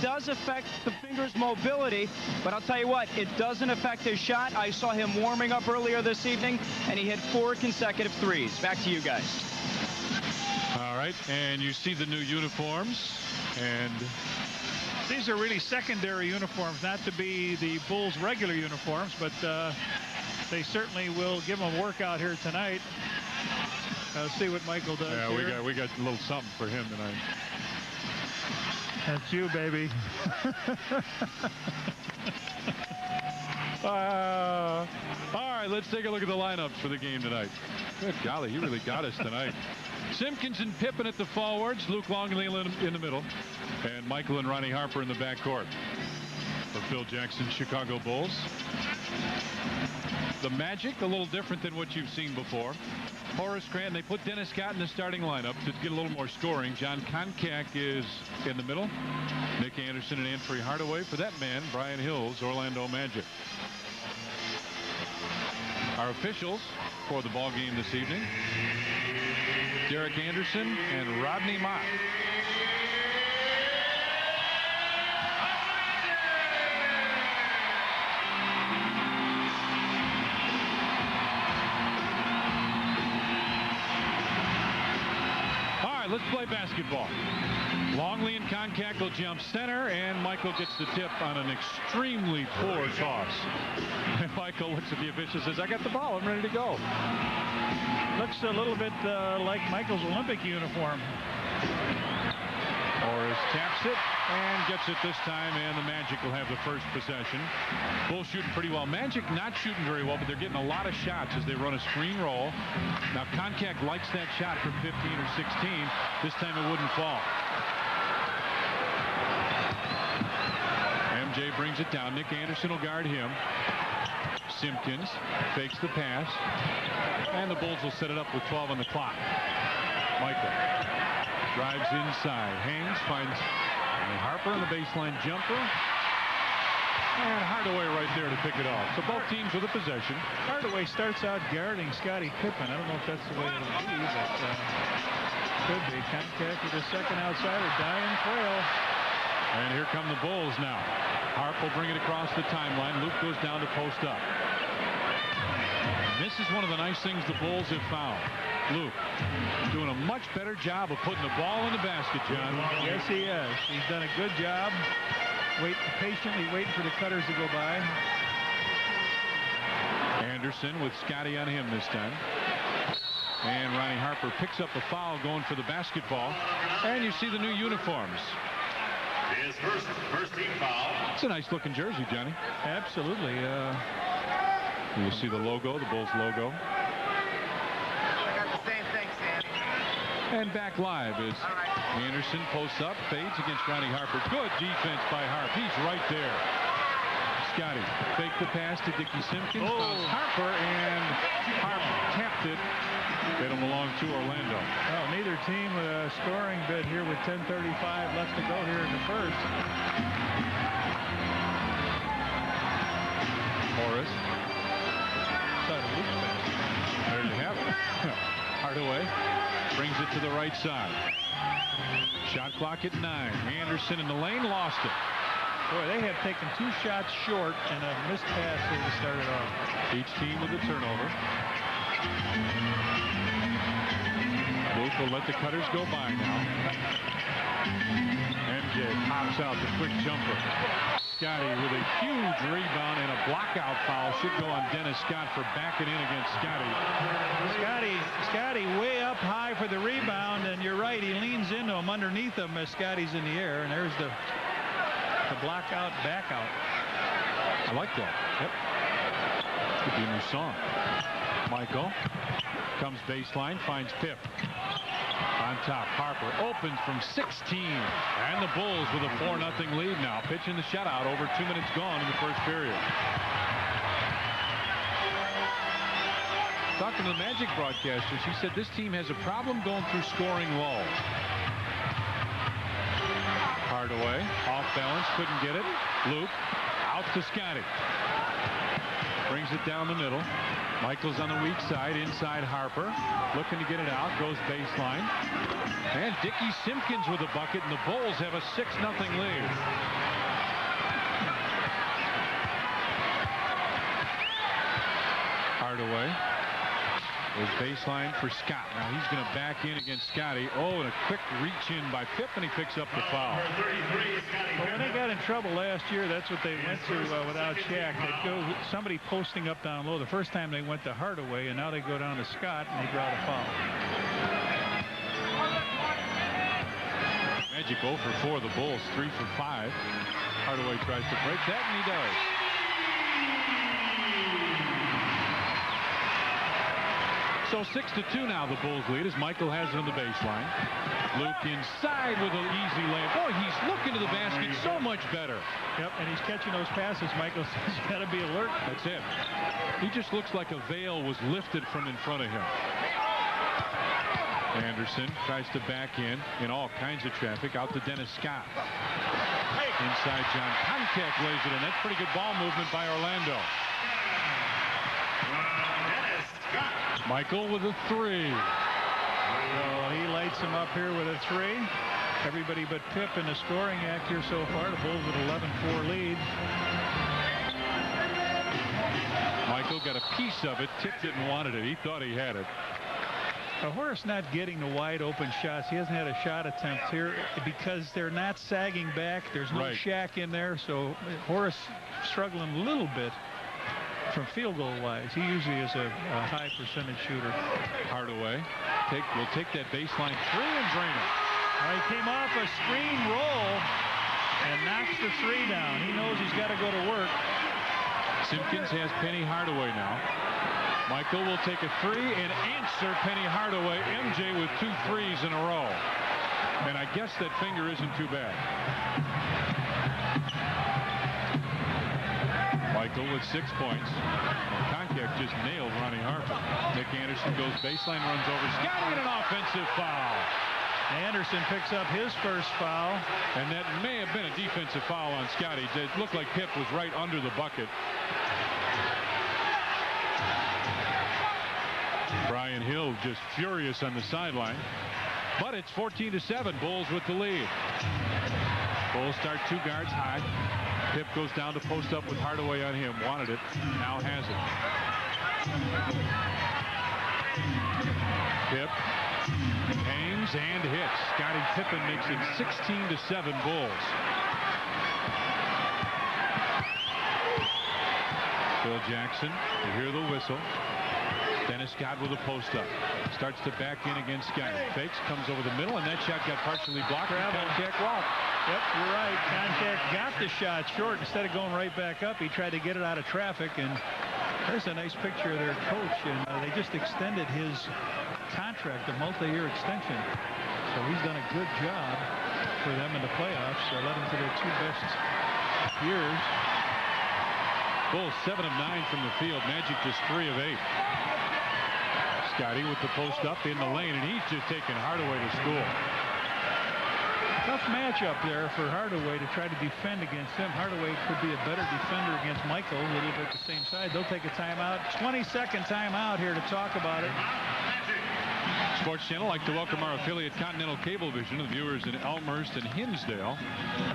does affect the finger's mobility, but I'll tell you what, it doesn't affect his shot. I saw him warming up earlier this evening, and he hit 4 consecutive threes. Back to you guys. All right, and you see the new uniforms, and these are really secondary uniforms, not to be the Bulls' regular uniforms, but they certainly will give them a workout here tonight. See what Michael does. Yeah, here. we got a little something for him tonight. That's you, baby. All right, let's take a look at the lineups for the game tonight. Good golly, you really got us tonight. Simpkins and Pippen at the forwards, Luke Longley in the middle, and Michael and Ronnie Harper in the backcourt. For Phil Jackson's Chicago Bulls. The Magic, a little different than what you've seen before. Horace Grant, they put Dennis Scott in the starting lineup to get a little more scoring. John Koncak is in the middle. Nick Anderson and Anthony Hardaway. For that man, Brian Hills, Orlando Magic. Our officials for the ball game this evening: Derek Anderson and Rodney Mott. Let's play basketball. Longley and Koncak will jump center, and Michael gets the tip on an extremely poor toss. And Michael looks at the official and says, I got the ball, I'm ready to go. Looks a little bit like Michael's Olympic uniform. Horace taps it and gets it this time, and the Magic will have the first possession. Bulls shooting pretty well. Magic not shooting very well, but they're getting a lot of shots as they run a screen roll. Now Koncak likes that shot from 15 or 16. This time it wouldn't fall. MJ brings it down. Nick Anderson will guard him. Simpkins fakes the pass, and the Bulls will set it up with 12 on the clock. Michael drives inside. Haynes finds Harper on the baseline jumper. And Hardaway right there to pick it off. So both teams with a possession. Hardaway starts out guarding Scottie Pippen. I don't know if that's the way it'll be, but could be. Koncak with a second outsider. Diane Quayle. And here come the Bulls now. Harp will bring it across the timeline. Luke goes down to post up. And this is one of the nice things the Bulls have found. Luke doing a much better job of putting the ball in the basket, John. Yes, he is. He's done a good job. Patiently waiting for the cutters to go by. Anderson with Scottie on him this time. And Ronnie Harper picks up a foul going for the basketball. And you see the new uniforms. His first team foul. It's a nice looking jersey, Johnny. Absolutely. You see the logo, the Bulls logo. And back live is Anderson posts up, fades against Ronnie Harper. Good defense by Harp. He's right there. Scottie faked the pass to Dickie Simpkins. Found Harper, and Harp tapped it. It'll belong to Orlando. Well, neither team with a scoring bid here with 10:35 left to go here in the first. Horace. There you have it. Hardaway brings it to the right side. Shot clock at 9. Anderson in the lane, lost it. Boy, they have taken 2 shots short and a missed pass here to start it off. Each team with a turnover. Luke will let the cutters go by now. MJ pops out the quick jumper. Scottie with a huge rebound and a blockout foul. Should go on Dennis Scott for backing in against Scottie. Scottie way up high for the rebound, and you're right, he leans into him underneath him as Scottie's in the air, and there's the blockout back out. I like that. Yep. Could be a new song. Michael comes baseline, finds Pip. On top, Harper opens from 16, and the Bulls with a 4-0 lead now. Pitching the shutout, over 2 minutes gone in the first period. Talking to the Magic broadcasters, he said this team has a problem going through scoring lulls. Hardaway off balance, couldn't get it. Luke out to Scottie. Brings it down the middle. Michael's on the weak side, inside Harper. Looking to get it out, goes baseline. And Dickie Simpkins with a bucket, and the Bulls have a 6-0 lead. Hardaway. Goes baseline for Scott. Now he's going to back in against Scotty. Oh, and a quick reach in by Pip, and he picks up the foul. Well, when they got in trouble last year, that's what they went to without Shaq. They'd go somebody posting up down low. The first time they went to Hardaway, and now they go down to Scott, and they draw the foul. Magic 0 for 4. The Bulls 3 for 5. Hardaway tries to break that, and he does. So 6-2 now the Bulls lead as Michael has it on the baseline. Luke inside with an easy layup. Boy, he's looking to the basket so much better. Yep, and he's catching those passes. Michael says you got to be alert. That's it. He just looks like a veil was lifted from in front of him. Anderson tries to back in all kinds of traffic out to Dennis Scott. Inside John Koncak lays it in. That's pretty good ball movement by Orlando. Michael with a 3. Well, he lights him up here with a 3. Everybody but Pip in the scoring act here so far. The Bulls with 11-4 lead. Michael got a piece of it. Tip didn't want it. He thought he had it. Horace not getting the wide open shots. He hasn't had a shot attempt here because they're not sagging back. There's no Shaq in there, so Horace struggling a little bit from field goal wise. He usually is a high percentage shooter. Hardaway will take that baseline 3 and drain it. He came off a screen roll and knocks the 3 down. He knows he's got to go to work. Simpkins has Penny Hardaway now. Michael will take a 3 and answer Penny Hardaway. MJ with 2 threes in a row. And I guess that finger isn't too bad. Michael with 6 points. Koncak just nailed Ronnie Harper. Nick Anderson goes baseline, runs over Scotty, and an offensive foul. Anderson picks up his first foul. And that may have been a defensive foul on Scotty. It looked like Pip was right under the bucket. Brian Hill just furious on the sideline. But it's 14-7. Bulls with the lead. Bulls start 2 guards high. Pip goes down to post up with Hardaway on him. Wanted it. Now has it. Pip hangs and hits. Scottie Pippen makes it 16-7 Bulls. Phil Jackson, you hear the whistle. Dennis Scott with a post up. Starts to back in against Scotty. Fakes, comes over the middle, and that shot got partially blocked. Koncak walked. Yep, you're right. Koncak got the shot short. Instead of going right back up, he tried to get it out of traffic. And there's a nice picture of their coach. And they just extended his contract, a multi-year extension. So he's done a good job for them in the playoffs. They led them to their 2 best years. Bulls 7 of 9 from the field. Magic just 3 of 8. Scotty with the post up in the lane, and he's just taking Hardaway to school. Tough matchup there for Hardaway to try to defend against him. Hardaway could be a better defender against Michael, a little bit the same side. They'll take a timeout. 20-second timeout here to talk about it. Sports Channel like to welcome our affiliate Continental Cablevision, the viewers in Elmhurst and Hinsdale.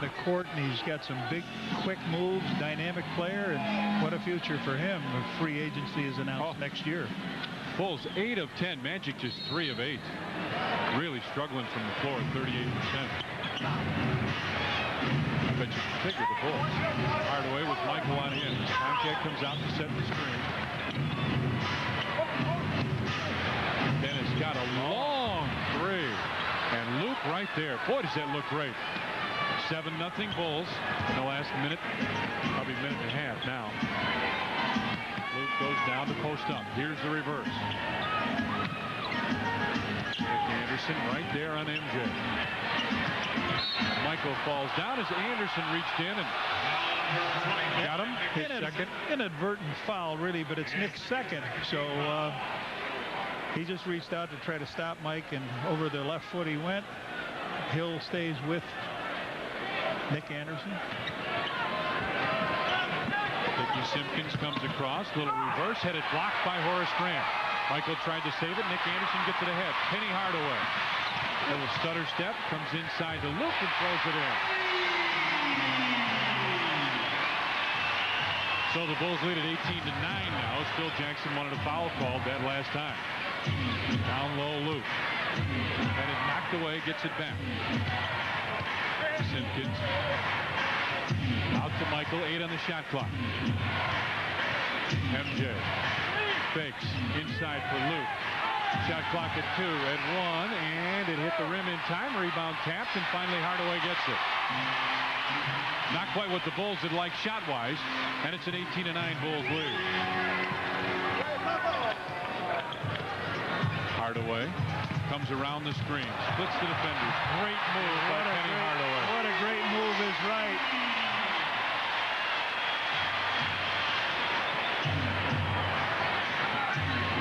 The court, and he's got some big, quick moves, dynamic player, and what a future for him if free agency is announced next year. Bulls 8 of 10. Magic just 3 of 8. Really struggling from the floor at 38%. I bet you can figure the Bulls. Hardaway with Michael on in. Koncak comes out to set the screen. Dennis got a long 3. And Luke right there. Boy, does that look great. 7-0 Bulls in the last minute, probably minute and a half now. Luke goes down to post up. Here's the reverse. Nick Anderson right there on MJ. Michael falls down as Anderson reached in and got him. His second. Inadvertent foul, really, but it's Nick's second. So he just reached out to try to stop Mike, and over the left foot he went. Hill stays with Nick Anderson. Ricky Simpkins comes across, little reverse, headed blocked by Horace Grant. Michael tried to save it. Nick Anderson gets it ahead. Penny Hardaway. Little stutter step, comes inside to Luke and throws it in. So the Bulls lead at 18-9 now. Phil Jackson wanted a foul called that last time. Down low, Luke. And it knocked away, gets it back. Simpkins. Out to Michael, 8 on the shot clock. MJ fakes inside for Luke. Shot clock at 2 and 1, and it hit the rim in time. Rebound tapped, and finally Hardaway gets it. Not quite what the Bulls would like shot-wise, and it's an 18-9 Bulls lead. Hardaway comes around the screen, splits the defenders. Great move by Penny Hardaway. What a great move is right.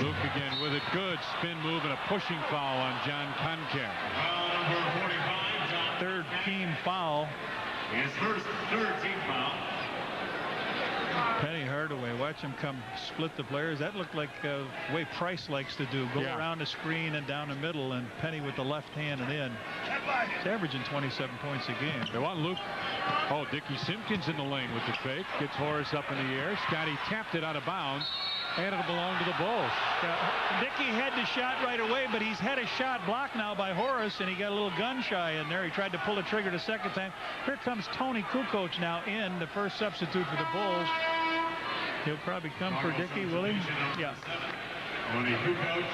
Luke again with a good spin move and a pushing foul on John Koncak. Number 45, John. Third team foul. His first third team foul. Penny Hardaway, watch him come split the players. That looked like the way Price likes to do. Go around the screen and down the middle, and Penny with the left hand and in. He's averaging 27 points a game. They want Luke. Oh, Dickie Simpkins in the lane with the fake. Gets Horace up in the air. Scotty tapped it out of bounds, and it'll belong to the Bulls. Dickey had the shot right away, but he's had a shot blocked now by Horace, and he got a little gun shy in there. He tried to pull the trigger the second time. Here comes Tony Kukoc now in, the first substitute for the Bulls. He'll probably come for Dickey, will he? Yeah. Tony Kukoc.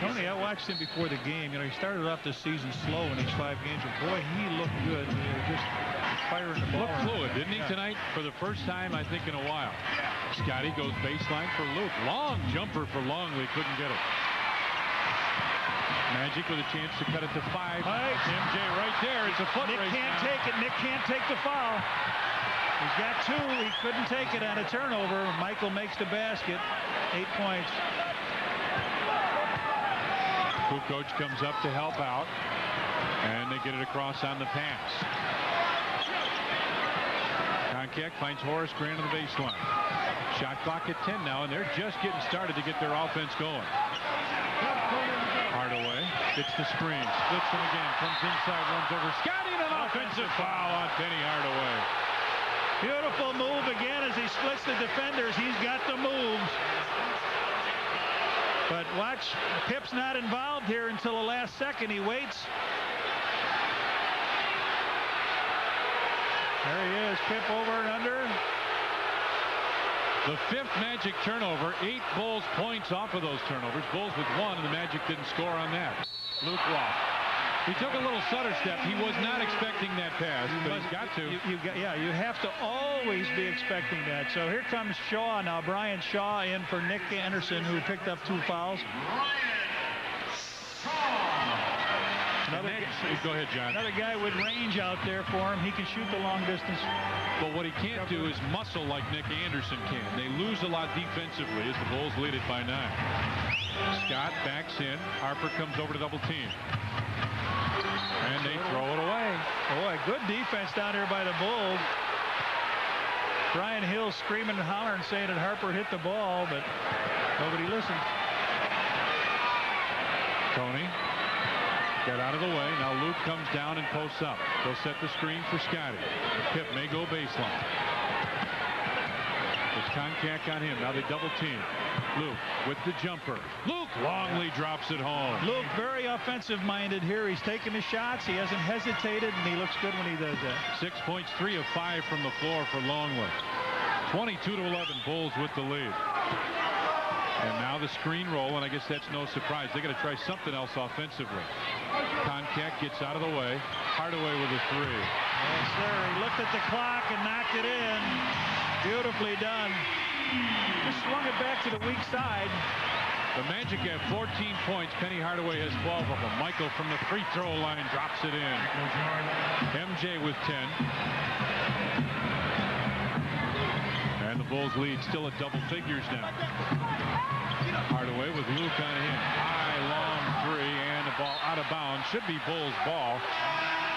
Tony, I watched him before the game. You know, he started off this season slow in these 5 games, but boy, he looked good. He was just firing the ball. Looked fluid, didn't he, tonight? For the first time, I think, in a while. Scotty goes baseline for Luke. Long jumper for Longley. Couldn't get it. Magic with a chance to cut it to 5. MJ right there. It's a foot race. Nick can't take it. Nick can't take the foul. He's got 2. He couldn't take it on a turnover. Michael makes the basket. 8 points. Kukoc comes up to help out, and they get it across on the pass. Koncak finds Horace Grant on the baseline. Shot clock at 10 now, and they're just getting started to get their offense going. Hardaway gets the screen, splits them again, comes inside, runs over Scotty, and an offensive foul on Penny Hardaway. Beautiful move again as he splits the defenders. He's got the moves. But watch, Pip's not involved here until the last second. He waits. There he is, Pip over and under. The 5th Magic turnover, 8 Bulls points off of those turnovers. Bulls with 1, and the Magic didn't score on that. Luke Walsh. He took a little stutter step. He was not expecting that pass, but he's got to. You have to always be expecting that. So here comes Shaw now. Brian Shaw in for Nick Anderson, who picked up 2 fouls. Go ahead, John. Another guy with range out there for him. He can shoot the long distance. But what he can't do is muscle like Nick Anderson can. They lose a lot defensively as the Bulls lead it by 9. Scott backs in. Harper comes over to double team. And they throw it away. Boy, good defense down here by the Bulls. Brian Hill screaming and hollering, saying that Harper hit the ball, but nobody listened. Tony got out of the way. Now Luke comes down and posts up. They'll set the screen for Scotty. Pip may go baseline. It's Koncak on him. Now they double team. Luke with the jumper. Luke Longley drops it home. Luke very offensive minded here. He's taking the shots. He hasn't hesitated, and he looks good when he does that. 6 points, 3 of 5 from the floor for Longley. 22-11, Bulls with the lead. And now the screen roll, and I guess that's no surprise. They got to try something else offensively. Koncak gets out of the way. Hardaway with a 3. Yes, sir. He looked at the clock and knocked it in. Beautifully done. Just swung it back to the weak side. The Magic have 14 points. Penny Hardaway has 12 of them. Michael from the free throw line drops it in. MJ with 10. And the Bulls lead still at double figures now. Hardaway with Luke on him. High, long 3, and the ball out of bounds. Should be Bulls' ball.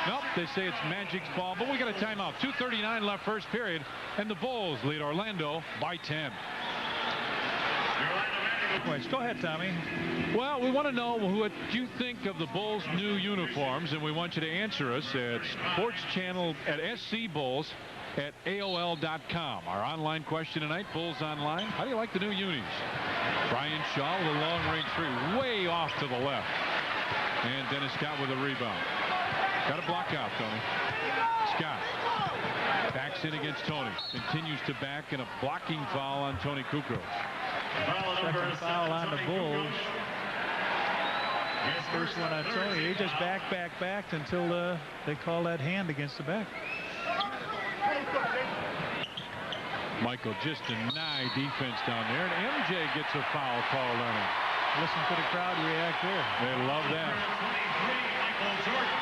Nope, they say it's Magic's ball, but we got a timeout. 2:39 left first period, and the Bulls lead Orlando by 10. Go ahead, Tommy. Well, we want to know what you think of the Bulls' new uniforms, and we want you to answer us at Sports Channel at SC Bulls at AOL.com. Our online question tonight, Bulls Online. How do you like the new unis? Brian Shaw with a long-range three, way off to the left. And Dennis Scott with a rebound. Got a block out, Tony. Scott backs in against Tony. Continues to back, and a blocking foul on Tony Kukoc. Second foul on the Bulls. First one on Tony. He just backed until they call that hand against the back. Michael just denied defense down there, and MJ gets a foul called on him. Listen to the crowd react there. They love that. Michael Jordan.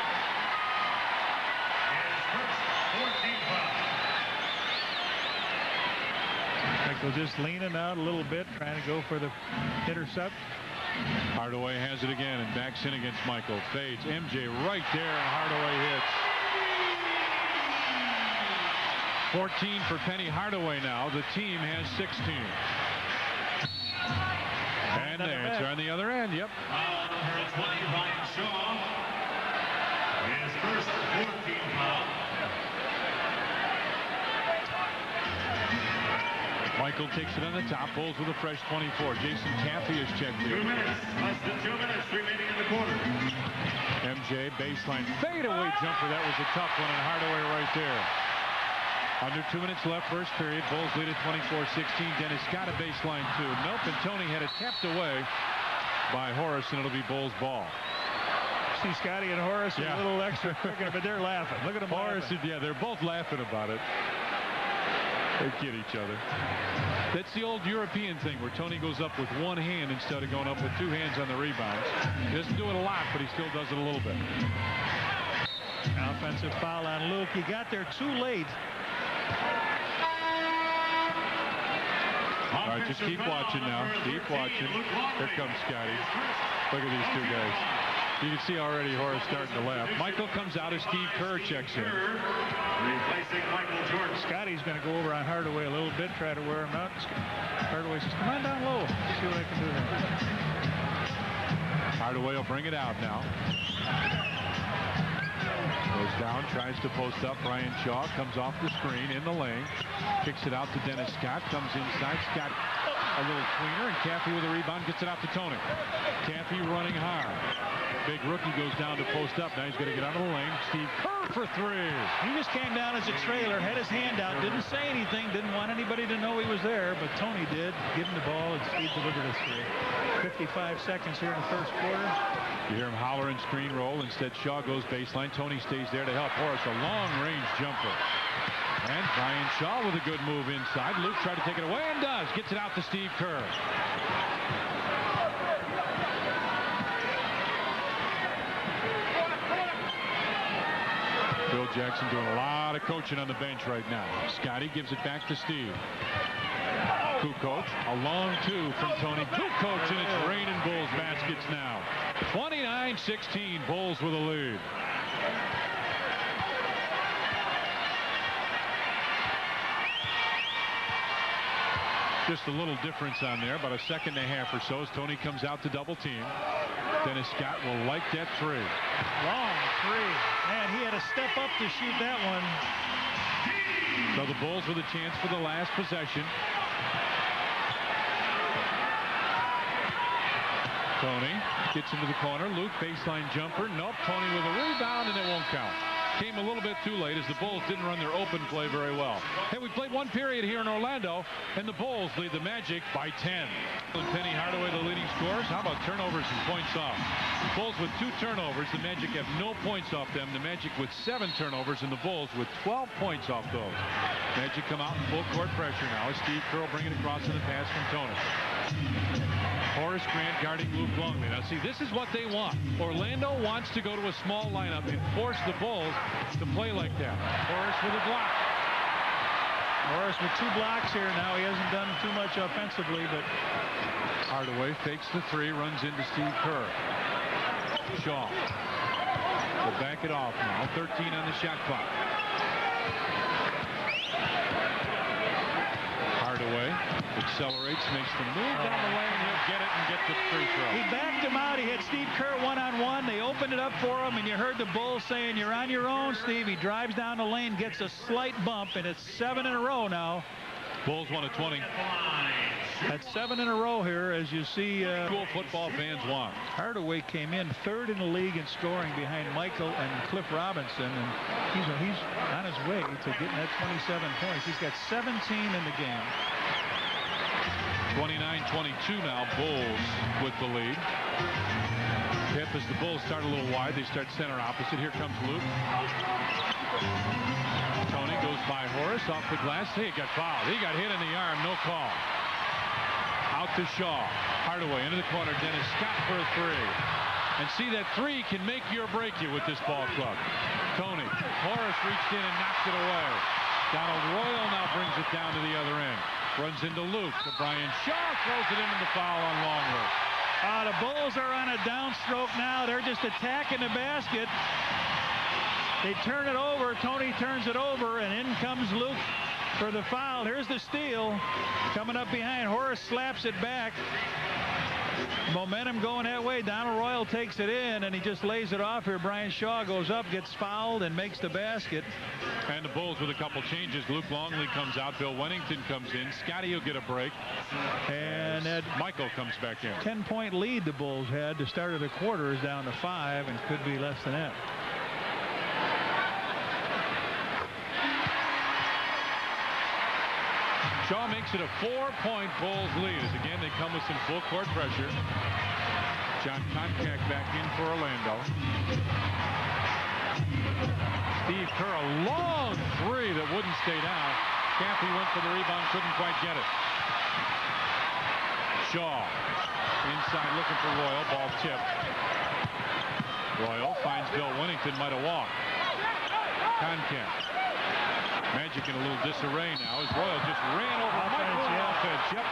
Michael just leaning out a little bit, trying to go for the intercept. Hardaway has it again and backs in against Michael. Fades. MJ right there, and Hardaway hits. 14 for Penny Hardaway now. The team has 16. And there, on the other end. Yep. Number 20, Brian Shaw. His first 14 foul. Michael takes it on the top. Bulls with a fresh 24. Jason Caffey is checked 2 here. minutes. Less than 2 minutes remaining in the quarter. MJ baseline fadeaway jumper. That was a tough one, and Hardaway right there. Under 2 minutes left, first period. Bulls lead at 24-16. Dennis Scott a baseline two. Nope, and Tony had it tapped away by Horace, and it'll be Bulls ball. See Scotty and Horace a little extra quicker, but they're laughing. Look at them. Horace, yeah, they're both laughing about it. They kid each other. That's the old European thing where Tony goes up with one hand instead of going up with two hands on the rebounds. He doesn't do it a lot, but he still does it a little bit. Offensive foul on Luke. He got there too late. All right, just keep watching now. Keep watching. Here comes Scotty. Look at these two guys. You can see already Horace starting to laugh. Michael comes out as Steve Kerr checks in. Replacing Michael Jordan. Scotty's going to go over on Hardaway a little bit, try to wear him out. Hardaway says, come on down low. See what I can do there. Hardaway will bring it out now. Goes down, tries to post up. Brian Shaw comes off the screen in the lane. Kicks it out to Dennis Scott. Comes inside. Scott a little tweener, and Caffey with a rebound gets it out to Tony. Caffey running hard. Big rookie goes down to post up. Now he's going to get out of the lane. Steve Kerr for three. He just came down as a trailer, had his hand out, didn't say anything, didn't want anybody to know he was there, but Tony did. Give him the ball, and Steve delivered a three. 55 seconds here in the first quarter. You hear him holler and screen roll. Instead, Shaw goes baseline. Tony stays there to help Horace. A long-range jumper. And Brian Shaw with a good move inside. Luke tried to take it away and does. Gets it out to Steve Kerr. Phil Jackson doing a lot of coaching on the bench right now. Scotty gives it back to Steve. Kukoc, a long two from Tony Kukoc, and it's raining Bulls baskets now. 29-16, Bulls with a lead. Just a little difference on there, about a second and a half or so as Tony comes out to double team. Dennis Scott will like that three. Long three. Man, he had to step up to shoot that one. So the Bulls with a chance for the last possession. Tony gets into the corner. Luke baseline jumper. Nope. Tony with a rebound, and it won't count. Came a little bit too late as the Bulls didn't run their open play very well. Hey, we played one period here in Orlando, and the Bulls lead the Magic by 10. And Penny Hardaway, the leading scorers. How about turnovers and points off? Bulls with 2 turnovers. The Magic have no points off them. The Magic with 7 turnovers, and the Bulls with 12 points off those. Magic come out in full court pressure now as Steve Kerr bringing it across in the pass from Tony. Horace Grant guarding Luke Longley. Now, see, this is what they want. Orlando wants to go to a small lineup and force the Bulls to play like that. Horace with a block. Horace with 2 blocks here now. He hasn't done too much offensively, but Hardaway fakes the three, runs into Steve Kerr. Shaw will back it off now. 13 on the shot clock. Hardaway accelerates, makes the move down the lane. He'll get it and get the free throw. He backed him out. He had Steve Kerr one-on-one. They opened it up for him, and you heard the Bulls saying, "You're on your own, Steve." He drives down the lane, gets a slight bump, and it's 7 in a row now. Bulls won at 20. That's 7 in a row here, as you see. Cool football fans want. Hardaway came in 3rd in the league in scoring behind Michael and Cliff Robinson, and he's on his way to getting that 27 points. He's got 17 in the game. 29-22 now. Bulls with the lead. Pip, as the Bulls start a little wide, they start center opposite. Here comes Luke. Tony goes by Horace off the glass. He got fouled. He got hit in the arm. No call. Out to Shaw. Hardaway into the corner. Dennis Scott for a 3. And see, that 3 can make you or break you with this ball club. Tony. Horace reached in and knocked it away. Donald Royal now brings it down to the other end. Runs into Luke. To Brian Shaw. Throws it into the foul on Longley. The Bulls are on a downstroke now. They're just attacking the basket. They turn it over. Tony turns it over, and in comes Luke for the foul. Here's the steal. Coming up behind. Horace slaps it back. Momentum going that way. Donald Royal takes it in, and he just lays it off here. Brian Shaw goes up, gets fouled, and makes the basket. And the Bulls with a couple changes. Luke Longley comes out. Bill Wennington comes in. Scotty will get a break. And that Michael comes back in. 10-point lead the Bulls had. The start of the quarter is down to 5 and could be less than that. Shaw makes it a 4-point Bulls lead. As again, they come with some full court pressure. John Koncak back in for Orlando. Steve Kerr, a long 3 that wouldn't stay down. Caffey went for the rebound, couldn't quite get it. Shaw inside looking for Royal. Ball tipped. Royal finds Bill Wennington, might have walked. Koncak. Magic in a little disarray now as Royal just ran over offense. Yep.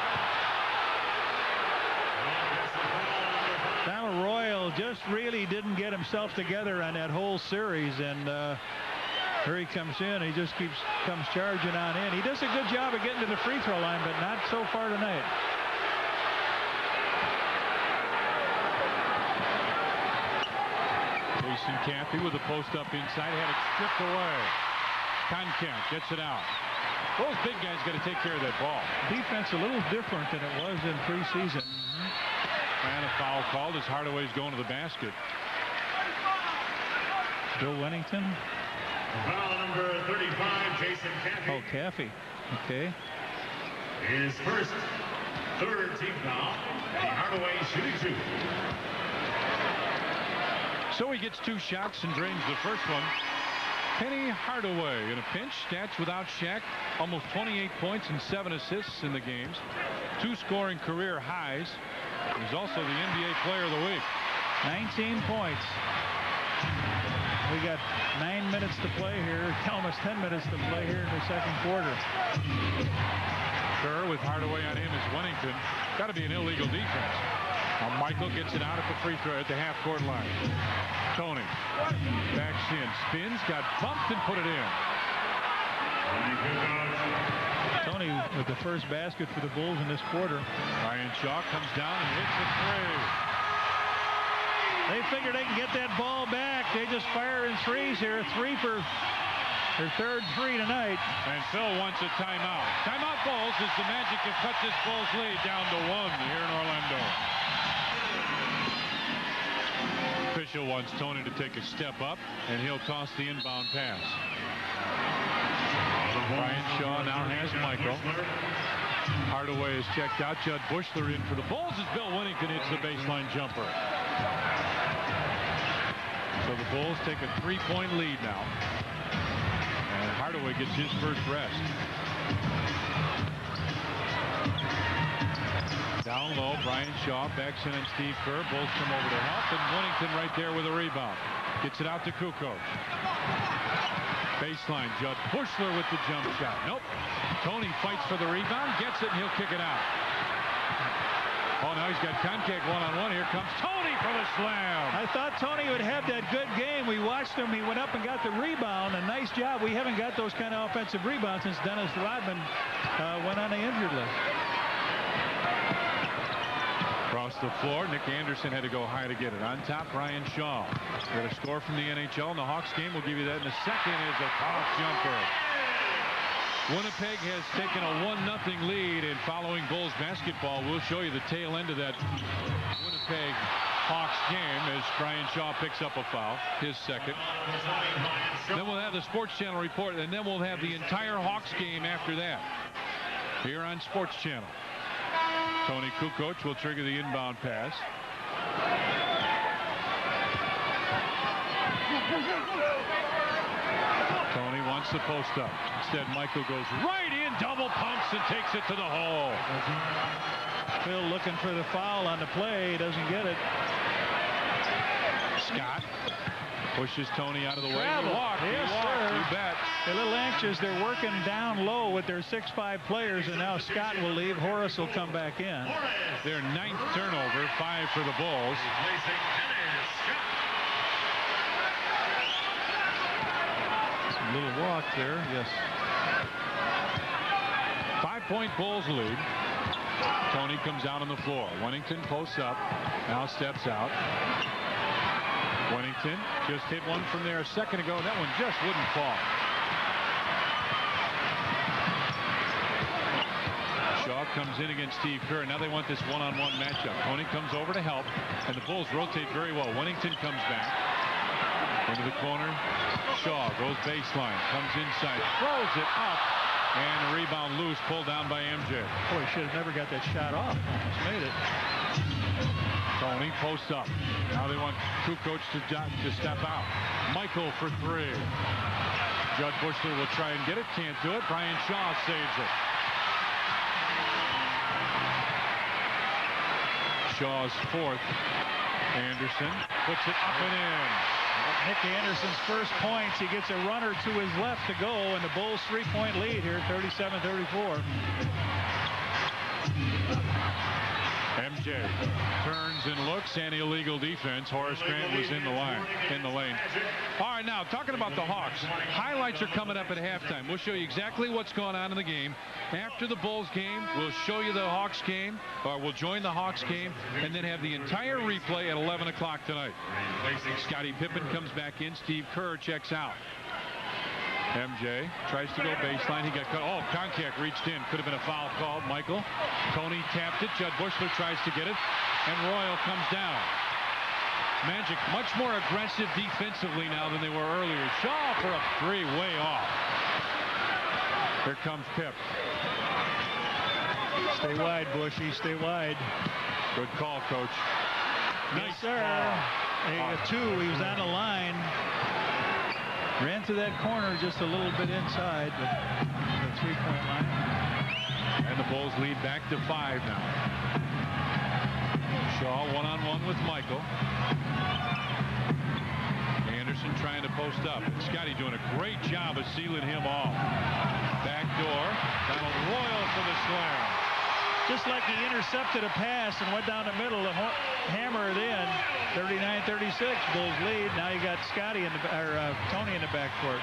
Donald Royal just really didn't get himself together on that whole series, and here he comes in. He just comes charging on in. He does a good job of getting to the free throw line, but not so far tonight. Jason Caffey with a post up inside, had it stripped away. Koncak gets it out. Those big guys got to take care of that ball. Defense a little different than it was in preseason. And a foul called as Hardaway's going to the basket. Bill Wennington. Foul number 35, Jason Caffey. Oh, Caffey. Okay. His first 3rd team foul. And Hardaway shooting 2. So he gets 2 shots and drains the first one. Penny Hardaway in a pinch. Stats without Shaq. Almost 28 points and 7 assists in the games. 2 scoring career highs. He's also the NBA Player of the Week. 19 points. We got 9 minutes to play here. Almost 10 minutes to play here in the second quarter. Kerr with Hardaway on him is Wennington. Got to be an illegal defense. Now Michael gets it out at the free throw at the half-court line. Tony backs in, spins, got bumped and put it in. Tony with the first basket for the Bulls in this quarter. Brian Shaw comes down and hits a 3. They figure they can get that ball back. They just fire in threes here. 3 for their 3rd 3 tonight. And Phil wants a timeout. Timeout, Bulls, as the Magic have cut this Bulls lead down to 1 here in Orlando. Official wants Tony to take a step up, and he'll toss the inbound pass. Brian Shaw now has Michael. Hardaway is checked out. Judd Bushler in for the Bulls as Bill Wennington hits the baseline jumper. So the Bulls take a 3-point lead now. And Hardaway gets his first rest. Down low, Brian Shaw backs in on Steve Kerr. Bulls come over to help, and Wennington right there with a rebound. Gets it out to Kukoc. Baseline, Judd Bushler with the jump shot. Nope. Tony fights for the rebound, gets it, and he'll kick it out. Oh, now he's got contact one-on-one. Here comes Tony for the slam. I thought Tony would have that good game. We watched him. He went up and got the rebound. A nice job. We haven't got those kind of offensive rebounds since Dennis Rodman went on the injured list. Across the floor, Nick Anderson had to go high to get it. On top, Brian Shaw. Got a score from the NHL in the Hawks game. We'll give you that in a second. Is a top jumper. Winnipeg has taken a 1-0 lead, and following Bulls basketball, we'll show you the tail end of that Winnipeg Hawks game as Brian Shaw picks up a foul, his second. Then we'll have the Sports Channel report, and then we'll have the entire Hawks game after that here on Sports Channel. Tony Kukoc will trigger the inbound pass. Tony wants the post up. Instead, Michael goes right in, double pumps, and takes it to the hole. Phil looking for the foul on the play. Doesn't get it. Scott pushes Tony out of the way. Travel. Yes, sir. You bet. They're a little anxious. They're working down low with their 6'5" players, and now Scott will leave. Horace will come back in. Their 9th turnover, 5 for the Bulls. Little walk there, yes. 5-point Bulls lead. Tony comes out on the floor. Wennington posts up, now steps out. Wennington just hit one from there a second ago, and that one just wouldn't fall. Shaw comes in against Steve Kerr. Now they want this one-on-one matchup. Tony comes over to help, and the Bulls rotate very well. Wennington comes back into the corner. Shaw goes baseline, comes inside, throws it up, and a rebound loose, pulled down by MJ. Boy, should have never got that shot off. Almost made it. Tony posts up. Now they want Kukoc to step out. Michael for 3. Judd Bushler will try and get it, can't do it. Brian Shaw saves it. Shaw's 4th. Anderson puts it up and in. Nick Anderson's first points. He gets a runner to his left to go, and the Bulls 3-point lead here, 37-34. MJ turns and looks, and illegal defense. Horace Grant was in the lane. All right, now talking about the Hawks, highlights are coming up at halftime. We'll show you exactly what's going on in the game. After the Bulls game, we'll show you the Hawks game, or we'll join the Hawks game, and then have the entire replay at 11 o'clock tonight. Scottie Pippen comes back in. Steve Kerr checks out. MJ tries to go baseline. He got cut. Oh, contact reached in. Could have been a foul called. Michael. Tony tapped it. Judd Bushler tries to get it. And Royal comes down. Magic much more aggressive defensively now than they were earlier. Shaw for a 3 way off. Here comes Pip. Stay wide, Bushy. Stay wide. Good call, Coach. Nice, sir. He got 2. He was on the line. Ran to that corner just a little bit inside, but the 3-point line. And the Bulls lead back to 5 now. Shaw one-on-one with Michael. Anderson trying to post up. Scotty doing a great job of sealing him off. Back door. Donald Royal for the slam. Just like he intercepted a pass and went down the middle to hammer it in. 39-36, Bulls lead. Now you got Tony in the backcourt.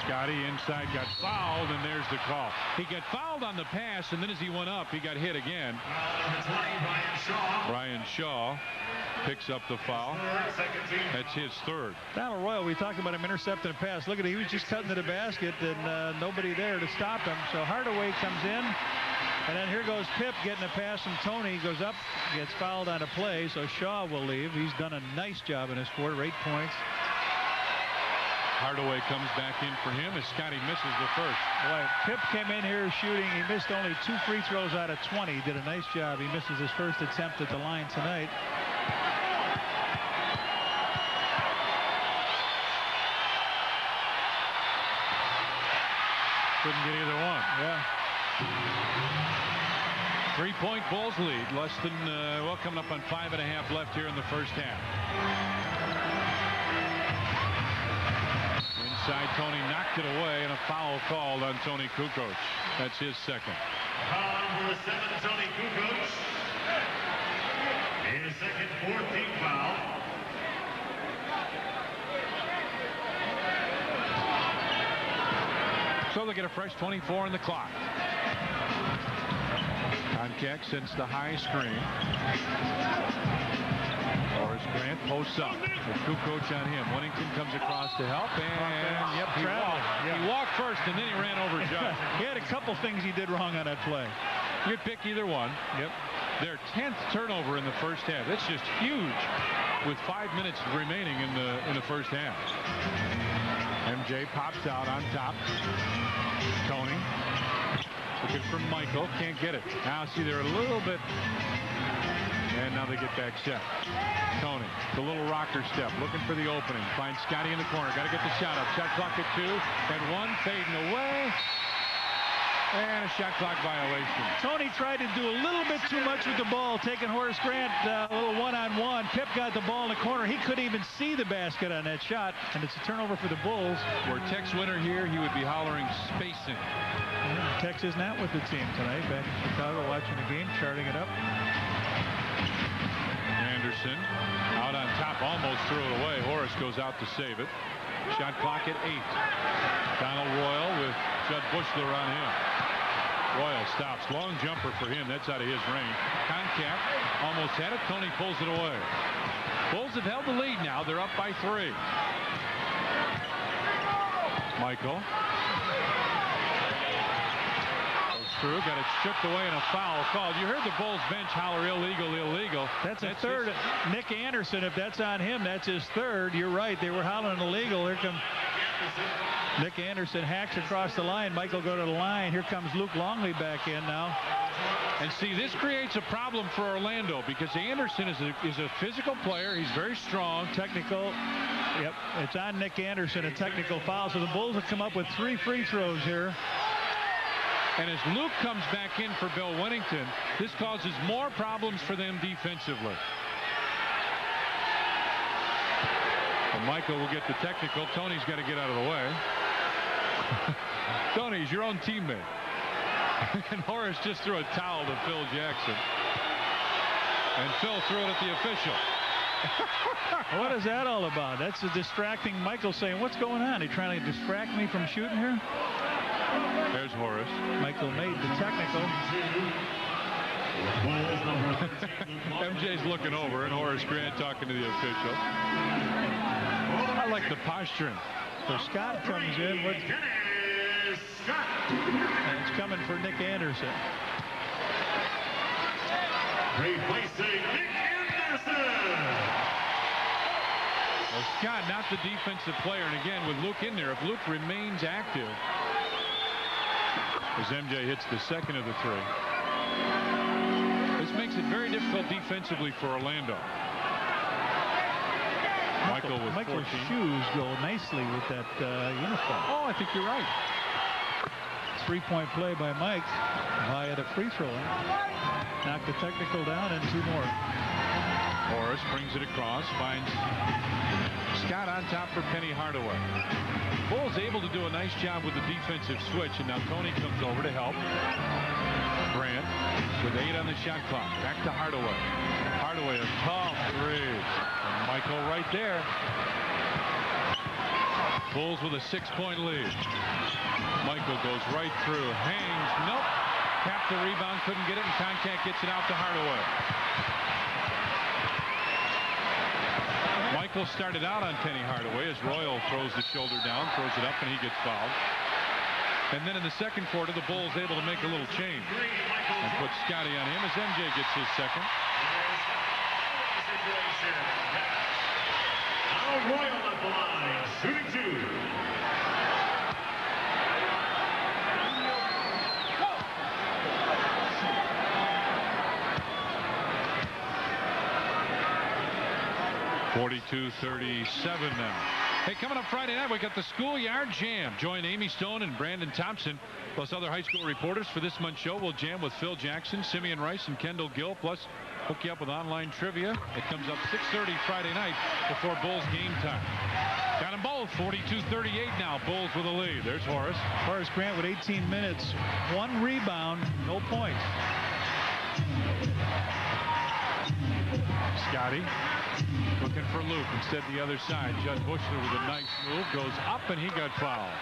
Scotty inside got fouled, and there's the call. He got fouled on the pass, and then as he went up, he got hit again. Brian Shaw picks up the foul. That's his 3rd. Donald Royal, we talked about him intercepting a pass. Look at it, he was just cutting to the basket, and nobody there to stop him. So Hardaway comes in, and then here goes Pip getting a pass from Tony. He goes up, gets fouled on a play, so Shaw will leave. He's done a nice job in his quarter, 8 points. Hardaway comes back in for him as Scotty misses the first. Boy, Pip came in here shooting. He missed only 2 free throws out of 20. He did a nice job. He misses his first attempt at the line tonight. Couldn't get either one. Yeah. 3-point Bulls lead. Less than, coming up on 5.5 left here in the first half. side. Tony knocked it away, and a foul called on Tony Kukoc. That's his second. Foul number 7, Tony Kukoc. His second 14th foul. So they get a fresh 24 on the clock. Koncak sends the high screen. Horace Grant posts up with Kukoc on him. Whittington comes across to help, and yep, he walked first, and then he ran over Judd. He had a couple things he did wrong on that play. You'd pick either one. Yep. Their 10th turnover in the first half. That's just huge with 5 minutes remaining in the first half. MJ pops out on top. Tony looking for Michael, can't get it. Now see, they're a little bit, and now they get back set. Tony, the little rocker step, looking for the opening. Finds Scotty in the corner. Got to get the shot up. Shot clock at 2, and 1 fading away. And a shot clock violation. Tony tried to do a little bit too much with the ball, taking Horace Grant a little one-on-one. Pip got the ball in the corner. He couldn't even see the basket on that shot, and it's a turnover for the Bulls. Were Tex Winter here, he would be hollering spacing. Tex is not with the team tonight. Back in Chicago watching the game, charting it up. Anderson out on top, almost threw it away. Horace goes out to save it. Shot clock at 8. Donald Royal with Judd Bushler on him. Royal stops. Long jumper for him. That's out of his range. Koncak almost had it. Tony pulls it away. Bulls have held the lead now. They're up by 3. Michael goes through. Got it stripped away and a foul called. You heard the Bulls bench holler illegal, illegal. That's a third. Nick Anderson, if that's on him, that's his third. You're right. They were hollering illegal. Here comes Nick Anderson, hacks across the line. Michael go to the line. Here comes Luke Longley back in now. And see, this creates a problem for Orlando because Anderson is a physical player. He's very strong. Technical. Yep, it's on Nick Anderson, a technical foul. So the Bulls have come up with 3 free throws here. And as Luke comes back in for Bill Whittington, this causes more problems for them defensively. And Michael will get the technical. Tony's got to get out of the way. Tony's your own teammate. And Horace just threw a towel to Phil Jackson. And Phil threw it at the official. What is that all about? That's a distracting Michael saying, what's going on? He trying to distract me from shooting here? There's Horace. Michael made the technical. MJ's looking over and Horace Grant talking to the official. I like the posturing. So Scott comes in with, and it's coming for Nick Anderson. Replacing Nick Anderson. Well, Scott, not the defensive player. And again, with Luke in there, if Luke remains active, as MJ hits the second of the 3. This makes it very difficult defensively for Orlando. Michael with Michael's 14. shoes go nicely with that uniform. Oh, I think you're right. 3-point play by Mike via the free throw line. Knocked the technical down and 2 more. Horace brings it across, finds Scott on top for Penny Hardaway. Bulls able to do a nice job with the defensive switch, and now Tony comes over to help. Grant with 8 on the shot clock. Back to Hardaway. Hardaway a tough 3. And Michael right there. Bulls with a 6-point lead. Michael goes right through. Hangs. Nope. Tapped the rebound. Couldn't get it, and Koncak gets it out to Hardaway. Michael started out on Penny Hardaway as Royal throws the shoulder down, throws it up, and he gets fouled. And then in the second quarter, the Bulls able to make a little change and put Scotty on him as MJ gets his second. Now Royal at the line, shooting 2. .42-37 now. Hey, coming up Friday night, we got the Schoolyard Jam. Join Amy Stone and Brandon Thompson, plus other high school reporters for this month's show. We'll jam with Phil Jackson, Simeon Rice, and Kendall Gill, plus Hook you up with online trivia. It comes up 6:30 Friday night before Bulls game time. Got them both. 42-38 now. Bulls with a lead. There's Horace. Horace Grant with 18 minutes. 1 rebound. No points. Scotty looking for Luke. Instead the other side. Judd Bushler with a nice move. Goes up and he got fouled.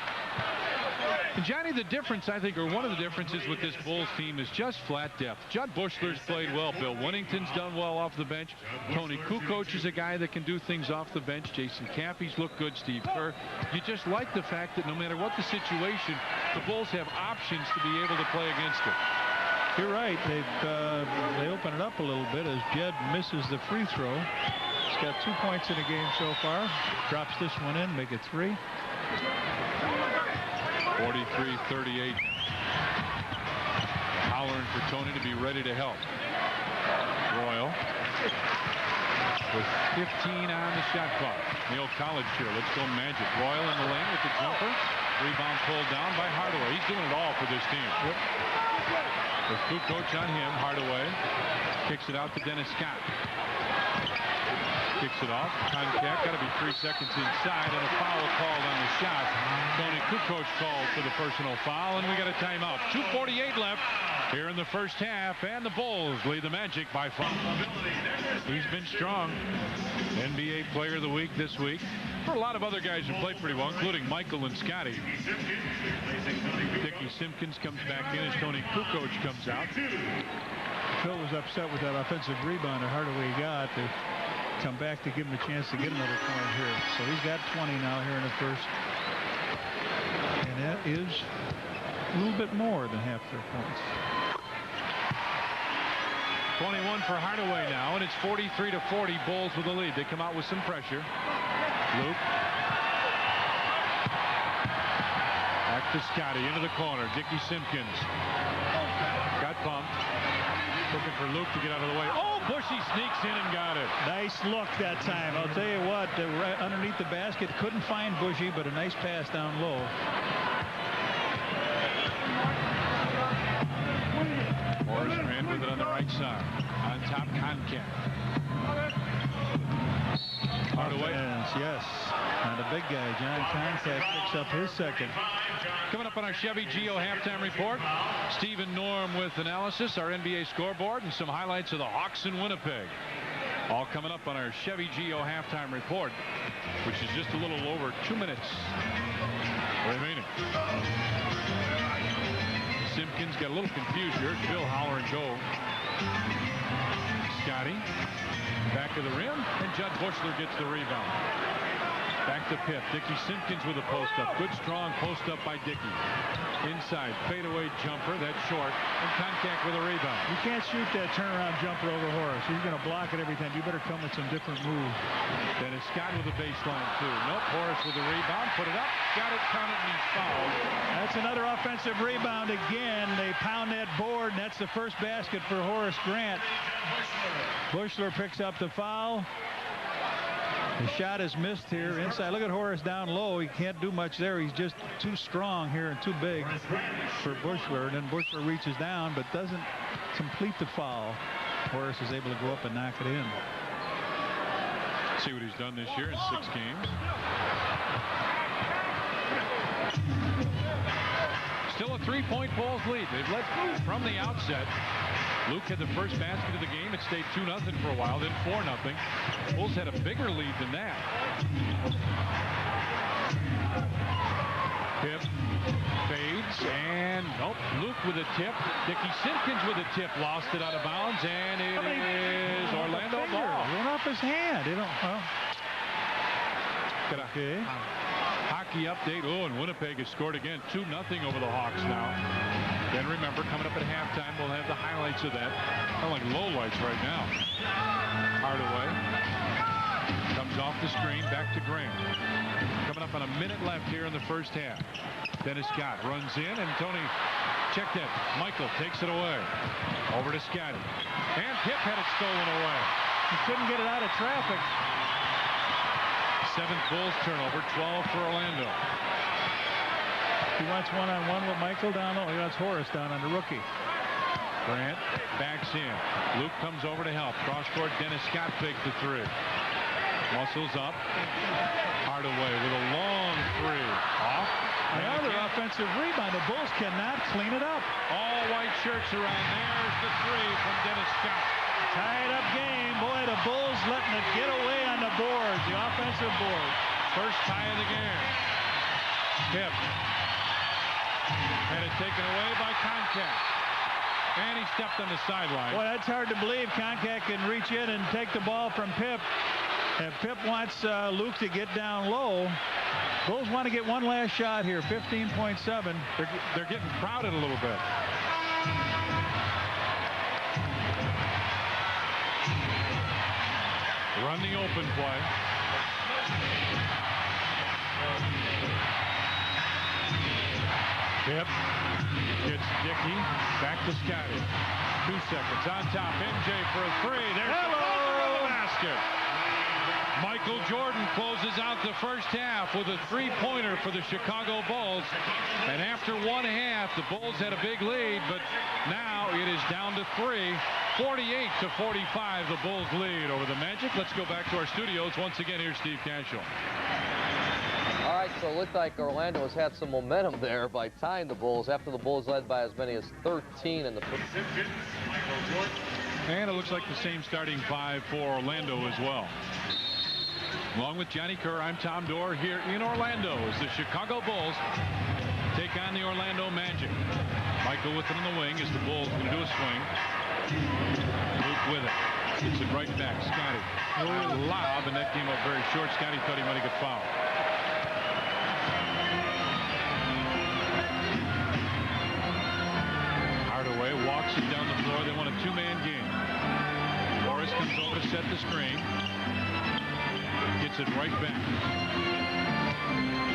And Johnny, the difference, I think, or one of the differences with this Bulls team is just flat depth. Judd Bushler's played well. Bill Winnington's done well off the bench. Tony Kukoc is a guy that can do things off the bench. Jason Caffey's looked good. Steve Kerr. You just like the fact that no matter what the situation, the Bulls have options to be able to play against it. You're right. They open it up a little bit as Jed misses the free throw. He's got 2 points in the game so far. Drops this one in, make it 3. 43-38. Hollering for Tony to be ready to help. Royal with 15 on the shot clock. The old college here. Let's go Magic. Royal in the lane with the jumper. Rebound pulled down by Hardaway. He's doing it all for this team. Yep. With Kukoc on him, Hardaway kicks it out to Dennis Scott. Kicks it off. Contact. Got to be 3 seconds inside, and a foul called on the shot. Tony Kukoc called for the personal foul, and we got a timeout. 2:48 left here in the first half, and the Bulls lead the Magic by 5. He's been strong. NBA Player of the Week this week. For a lot of other guys who played pretty well, including Michael and Scotty. Dickie Simpkins comes back in as Tony Kukoc comes out. Phil was upset with that offensive rebound that Hardaway got. They come back to give him a chance to get another point here. So he's got 20 now here in the first. And that is a little bit more than half their points. 21 for Hardaway now, and it's 43-40. Bulls with the lead. They come out with some pressure. Luke. Back to Scotty into the corner. Dickie Simpkins. Got bumped. Looking for Luke to get out of the way. Oh, Bushy sneaks in and got it. Nice look that time. I'll tell you what, right underneath the basket, couldn't find Bushy, but a nice pass down low. Horace Grant with it on the right side. On top, Concat. Hardaway. Yes. And the big guy, John Concat, picks up his second. Coming up on our Chevy Geo halftime report, Stephen Norm with analysis, our NBA scoreboard, and some highlights of the Hawks in Winnipeg. All coming up on our Chevy Geo halftime report, which is just a little over 2 minutes remaining. Simpkins got a little confused here. Phil hollering go. Scotty, back of the rim, and Judd Bushler gets the rebound. Back to Pitt. Dickie Simpkins with a post-up. Good, strong post-up by Dickie. Inside, fadeaway jumper. That's short. And Contact with a rebound. You can't shoot that turnaround jumper over Horace. He's going to block it every time. You better come with some different moves. Dennis Scott with a baseline, too. Nope, Horace with a rebound. Put it up. Got it, counted, and he's fouled. That's another offensive rebound again. They pound that board, and that's the first basket for Horace Grant. Bushler picks up the foul. The shot is missed here inside. Look at Horace down low. He can't do much there. He's just too strong here and too big for Bushler. And then Bushler reaches down but doesn't complete the foul. Horace is able to go up and knock it in. See what he's done this year in 6 games. Still a 3-point Bulls lead. They've led from the outset. Luke had the first basket of the game. It stayed 2-0 for a while, then 4-0. Bulls had a bigger lead than that. Tip fades, and nope. Luke with a tip. Dickie Simpkins with a tip, lost it out of bounds, and it is Orlando ball. It went off his hand. Okay. Hockey update. Oh, and Winnipeg has scored again. 2-0 over the Hawks now. Then remember, coming up at halftime, we'll have the highlights of that. Kind of like lowlights right now. Hardaway comes off the screen, back to Grant. Coming up on a minute left here in the first half. Dennis Scott runs in, and Tony, check that. Michael takes it away. Over to Scotty. And Pip had it stolen away. He couldn't get it out of traffic. 7th Bulls turnover, 12 for Orlando. He wants one-on-one with Michael down low. He wants Horace down on the rookie. Grant backs in. Luke comes over to help. Cross court. Dennis Scott fakes the three. Muscles up. Hardaway with a long three. Off. Another offensive rebound. The Bulls cannot clean it up. All white shirts around. There's the three from Dennis Scott. Tied up game. Boy, the Bulls letting it get away on the board. The offensive board. First tie of the game. Pip had it taken away by Koncak. And he stepped on the sideline. Boy, that's hard to believe. Koncak can reach in and take the ball from Pip. If Pip wants Luke to get down low, Bulls want to get one last shot here. 15.7. They're getting crowded a little bit. Run the open play. Pip gets Dickey. Back to Scotty. 2 seconds on top. MJ for a three. There's the buzzer of the basket. Michael Jordan closes out the first half with a three-pointer for the Chicago Bulls. And after one half, the Bulls had a big lead, but now it is down to 3. 48-45, the Bulls lead over the Magic. Let's go back to our studios. Once again, here's Steve Cashel. All right, so it looked like Orlando has had some momentum there by tying the Bulls after the Bulls led by as many as 13 in the first. And it looks like the same starting five for Orlando as well. Along with Johnny Kerr, I'm Tom Dorr here in Orlando as the Chicago Bulls take on the Orlando Magic. Michael with it in the wing as the Bulls going to do a swing. Luke with it. Gets it right back. Scotty. Lob, and that came up very short. Scotty thought he might have got fouled. Hardaway walks it down the floor. They want a two-man game. Morris comes over to set the screen. Gets it right back.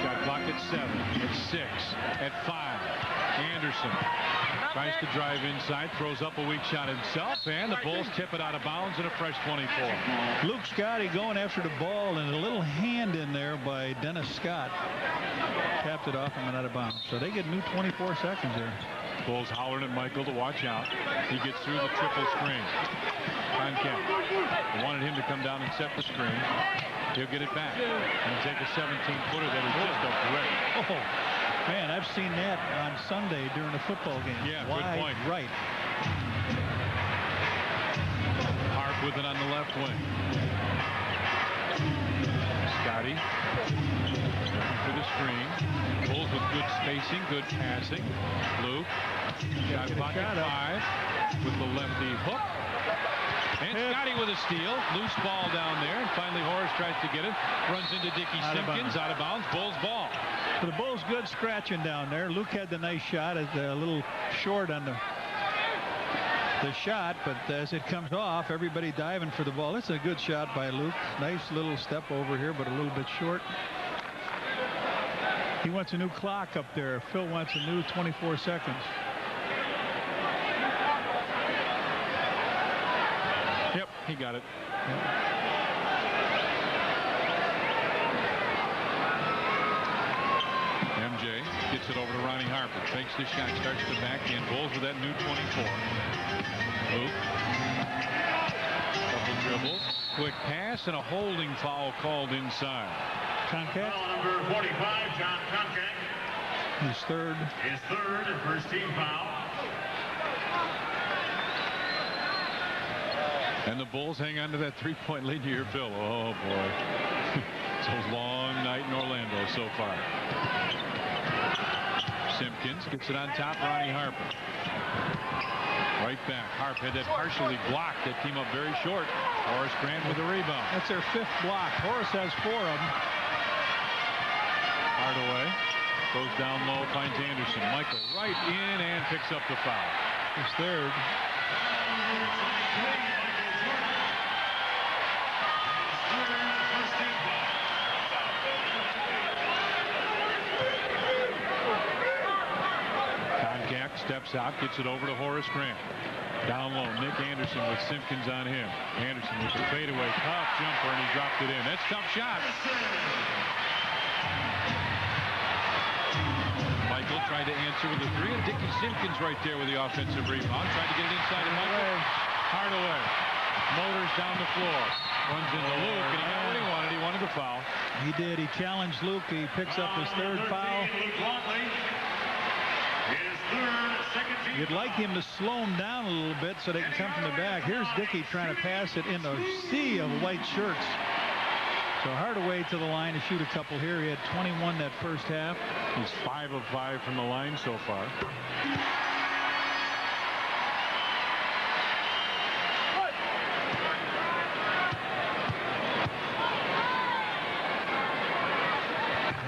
Shot clock at 7, at 6, at 5. Anderson tries to drive inside, throws up a weak shot himself, and the Bulls tip it out of bounds and a fresh 24. Luke Scotty going after the ball, and a little hand in there by Dennis Scott. Tapped it off and went out of bounds. So they get new 24 seconds there. Bulls hollering at Michael to watch out. He gets through the triple screen. Koncak wanted him to come down and set the screen. He'll get it back and take a 17-footer that is just a brick. Oh, man, I've seen that on Sunday during a football game. Yeah, wide good point. Right. Harp with it on the left wing. Scotty for the screen. Bulls with good spacing, good passing. Luke shot clock at 5 with the lefty hook. And Scotty with a steal. Loose ball down there. And finally Horace tries to get it. Runs into Dickey Simpkins. Out of bounds. Bulls ball. For the Bulls, good scratching down there. Luke had the nice shot. It's a little short on the shot, but as it comes off, everybody diving for the ball. It's a good shot by Luke. Nice little step over here, but a little bit short. He wants a new clock up there. Phil wants a new 24 seconds. Yep, he got it. Yep. MJ gets it over to Ronnie Harper. Fakes the shot, starts to back in. Bulls with that new 24. Luke. Couple dribbles. Quick pass and a holding foul called inside. Koncak. Number 45, John Koncak. His third. His third and first team foul. And the Bulls hang on to that three-point lead here, Phil. Oh, boy. It's a long night in Orlando so far. Simpkins gets it on top. Ronnie Harper. Right back. Harp had that partially blocked. That came up very short. Horace Grant with a rebound. That's their 5th block. Horace has 4 of them. Hardaway goes down low, finds Anderson. Michael right in and picks up the foul. His third. Koncak steps out, gets it over to Horace Grant. Down low, Nick Anderson with Simpkins on him. Anderson with the fadeaway, tough jumper, and he dropped it in. That's a tough shot. Mike Michael tried to answer with a three, and Dickie Simpkins right there with the offensive rebound. Tried to get it inside of Michael. Hardaway motors down the floor. Runs into Luke, and he got what he wanted. He wanted the foul. He did. He challenged Luke. He picks up his third foul. You'd like him to slow him down a little bit so they can come from the back. Here's Dickie trying to pass it in a sea of white shirts. So Hardaway to the line to shoot a couple here. He had 21 that first half. He's 5 of 5 from the line so far.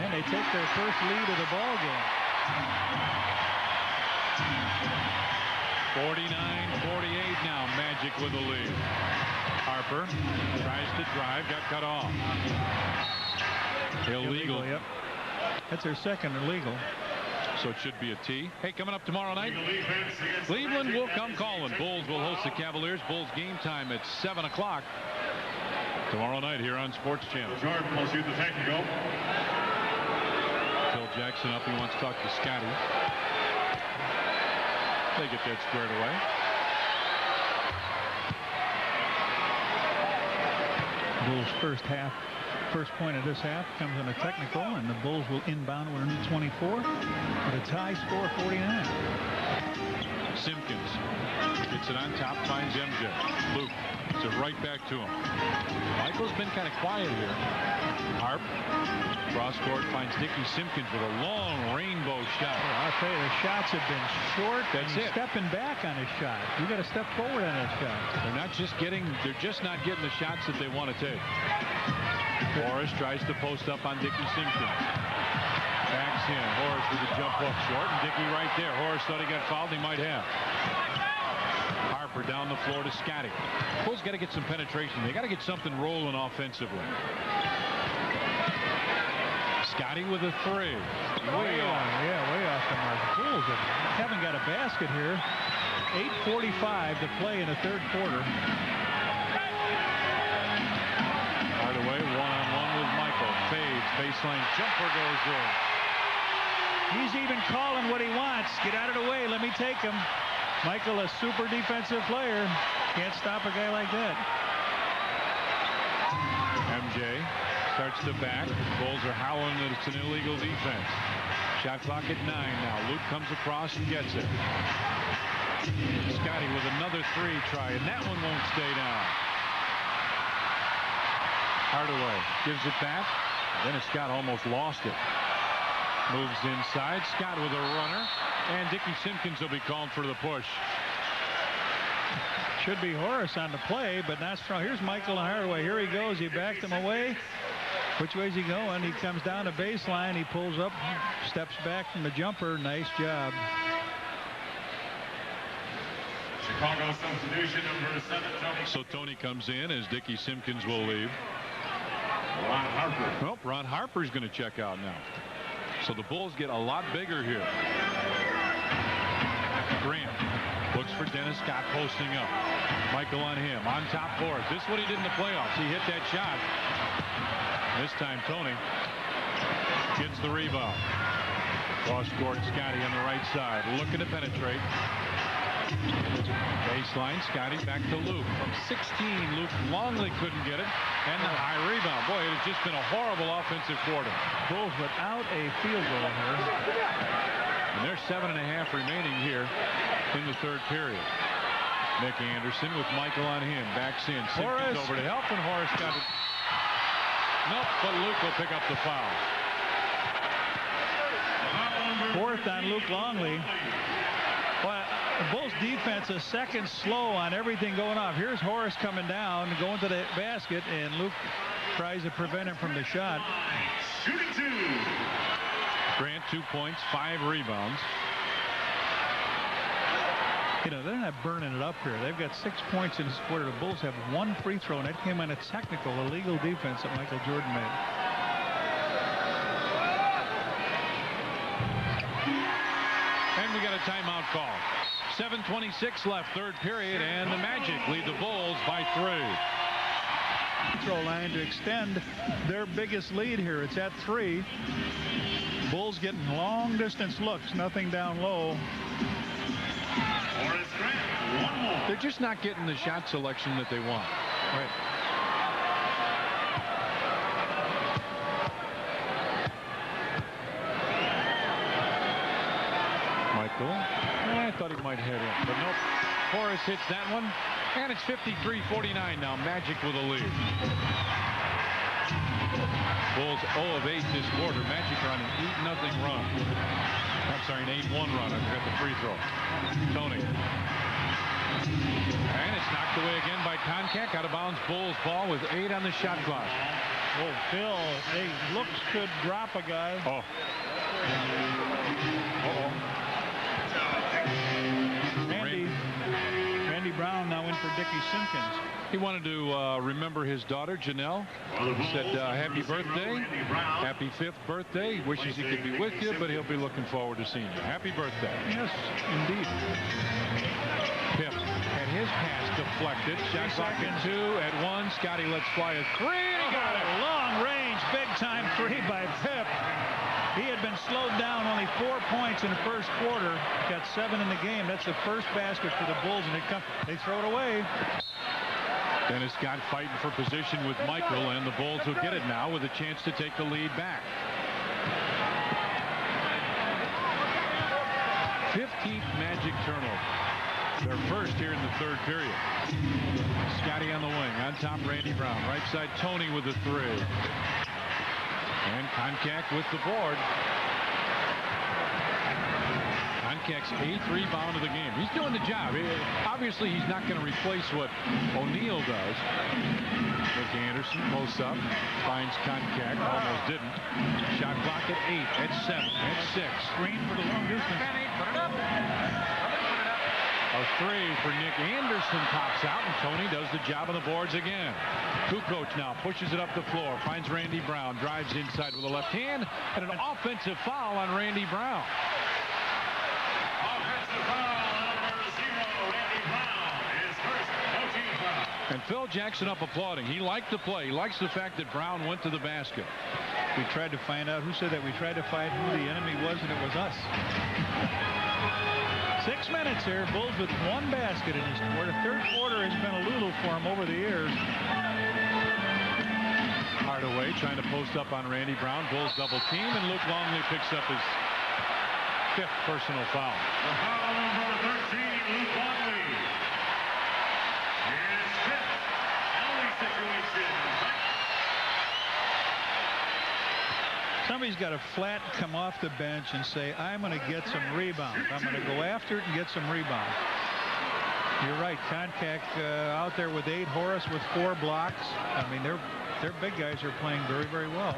And they take their first lead of the ball game. 49-48 now. Magic with the lead. Harper tries to drive, got cut off. Illegal. Yep. That's their second illegal. So it should be a T. Hey, coming up tomorrow night, Cleveland will come calling. Bulls will host the Cavaliers. Bulls game time at 7 o'clock tomorrow night here on Sports Channel. Jordan will shoot the technical. Phil Jackson up. He wants to talk to Scotty. They get that squared away. Bulls first point of this half comes on a technical, and the Bulls will inbound with a new 24 with a tie score 49. Simpkins gets it on top, finds MJ. Luke gets it right back to him. Michael's been kind of quiet here. Harp cross court finds Dickie Simpkins with a long rainbow shot. Well, I'll tell you, the shots have been short. That's it. Stepping back on his shot. You got to step forward on that shot. They're just not getting the shots that they want to take. Horace tries to post up on Dickie Simpkins. Backs in. Horace with a jump hook short, and Dickie right there. Horace thought he got fouled. He might have. Harper down the floor to Scotty. Bulls got to get some penetration. They got to get something rolling offensively. Scotty with a three. Way off. Yeah, way off the mark. Bulls haven't got a basket here. 8:45 to play in the third quarter. Hardaway one-on-one with Michael. Fades. Baseline jumper goes in. He's even calling what he wants. Get out of the way. Let me take him. Michael, a super defensive player. Can't stop a guy like that. MJ starts to back. Bulls are howling that it's an illegal defense. Shot clock at 9 now. Luke comes across and gets it. Scotty with another three try, and that one won't stay down. Hardaway gives it back. Dennis Scott almost lost it. Moves inside. Scott with a runner. And Dickie Simpkins will be called for the push. Should be Horace on the play, but not strong. Here's Michael and Hardaway. Here he goes. He backed him away. Which way is he going? He comes down the baseline. He pulls up, steps back from the jumper. Nice job. Chicago substitution number 7, Tony. So Tony comes in as Dickie Simpkins will leave. Ron Harper. Well, Ron Harper's going to check out now. So the Bulls get a lot bigger here. Grant looks for Dennis Scott posting up. Michael on him. On top for it. This is what he did in the playoffs. He hit that shot. This time Tony gets the rebound. Cross court, Scotty on the right side. Looking to penetrate. Baseline, Scotty back to Luke. From 16, Luke Longley couldn't get it. And the high rebound. Boy, it has just been a horrible offensive quarter. Bulls without a field goal here. And there's 7.5 remaining here in the third period. Nick Anderson with Michael on him. Backs in. Simpkins over to help, and Horace got it. Nope, but Luke will pick up the foul. Fourth on Luke Longley. Well, the Bulls defense a second slow on everything going off. Here's Horace coming down, going to the basket, and Luke tries to prevent him from the shot. Shooting 2. Grant 2 points, 5 rebounds. You know, they're not burning it up here. They've got 6 points in this quarter. The Bulls have 1 free throw, and that came on a technical, illegal defense that Michael Jordan made. And we got a timeout call. 7:26 left, third period, and the Magic lead the Bulls by 3. Throw line to extend their biggest lead here. It's at 3. Bulls getting long distance looks, nothing down low. Horace Grant, 1 more. They're just not getting the shot selection that they want. Right. Michael, I thought he might head in, but nope. Horace hits that one, and it's 53-49 now. Magic with a lead. Bulls 0 of 8 this quarter. Magic are on an 8-0 run. I'm sorry, an 8-1 run. I forgot the free throw. Tony. And it's knocked away again by Koncak. Out of bounds, Bulls ball with 8 on the shot clock. Oh, Phil, hey, looks could drop a guy. Oh. Uh-oh. Randy Brown now in for Dickie Simpkins. He wanted to remember his daughter, Janelle. He said, happy birthday, happy 5th birthday. He wishes he could be with you, but he'll be looking forward to seeing you. Happy birthday. Yes, indeed. Pip had his pass deflected. Shot clock at 2 at 1. Scotty lets fly a 3. He got it. Long range, big time 3 by Pip. He had been slowed down, only 4 points in the first quarter. Got 7 in the game. That's the first basket for the Bulls, and they throw it away. Dennis Scott fighting for position with Michael, and the Bulls will get it now with a chance to take the lead back. 15th Magic turnover. Their first here in the third period. Scotty on the wing. On top, Randy Brown. Right side, Tony with the 3. And Koncak with the board. Koncak's 8th rebound of the game. He's doing the job. Obviously, he's not going to replace what O'Neal does. Nick Anderson posts up, finds Koncak, almost didn't. Shot clock at 8, at 7, at 6. Screen for the long distance. A 3 for Nick Anderson pops out, and Tony does the job on the boards again. Kukoc now pushes it up the floor, finds Randy Brown, drives inside with a left hand, and an offensive foul on Randy Brown. Offensive foul, number 0, Randy Brown. His first coaching foul. And Phil Jackson up applauding. He liked the play. He likes the fact that Brown went to the basket. We tried to find out who said that. We tried to find who the enemy was, and it was us. 6 minutes here. Bulls with 1 basket in this quarter. Third quarter has been a Lulu for him over the years. Hardaway trying to post up on Randy Brown. Bulls double team, and Luke Longley picks up his 5th personal foul. The foul number 13, Luke Longley. His 5th penalty situation. Somebody's got to flat come off the bench and say, I'm going to get some rebounds. I'm going to go after it and get some rebounds. You're right. Koncak out there with 8. Horace with 4 blocks. I mean, their big guys are playing very, very well.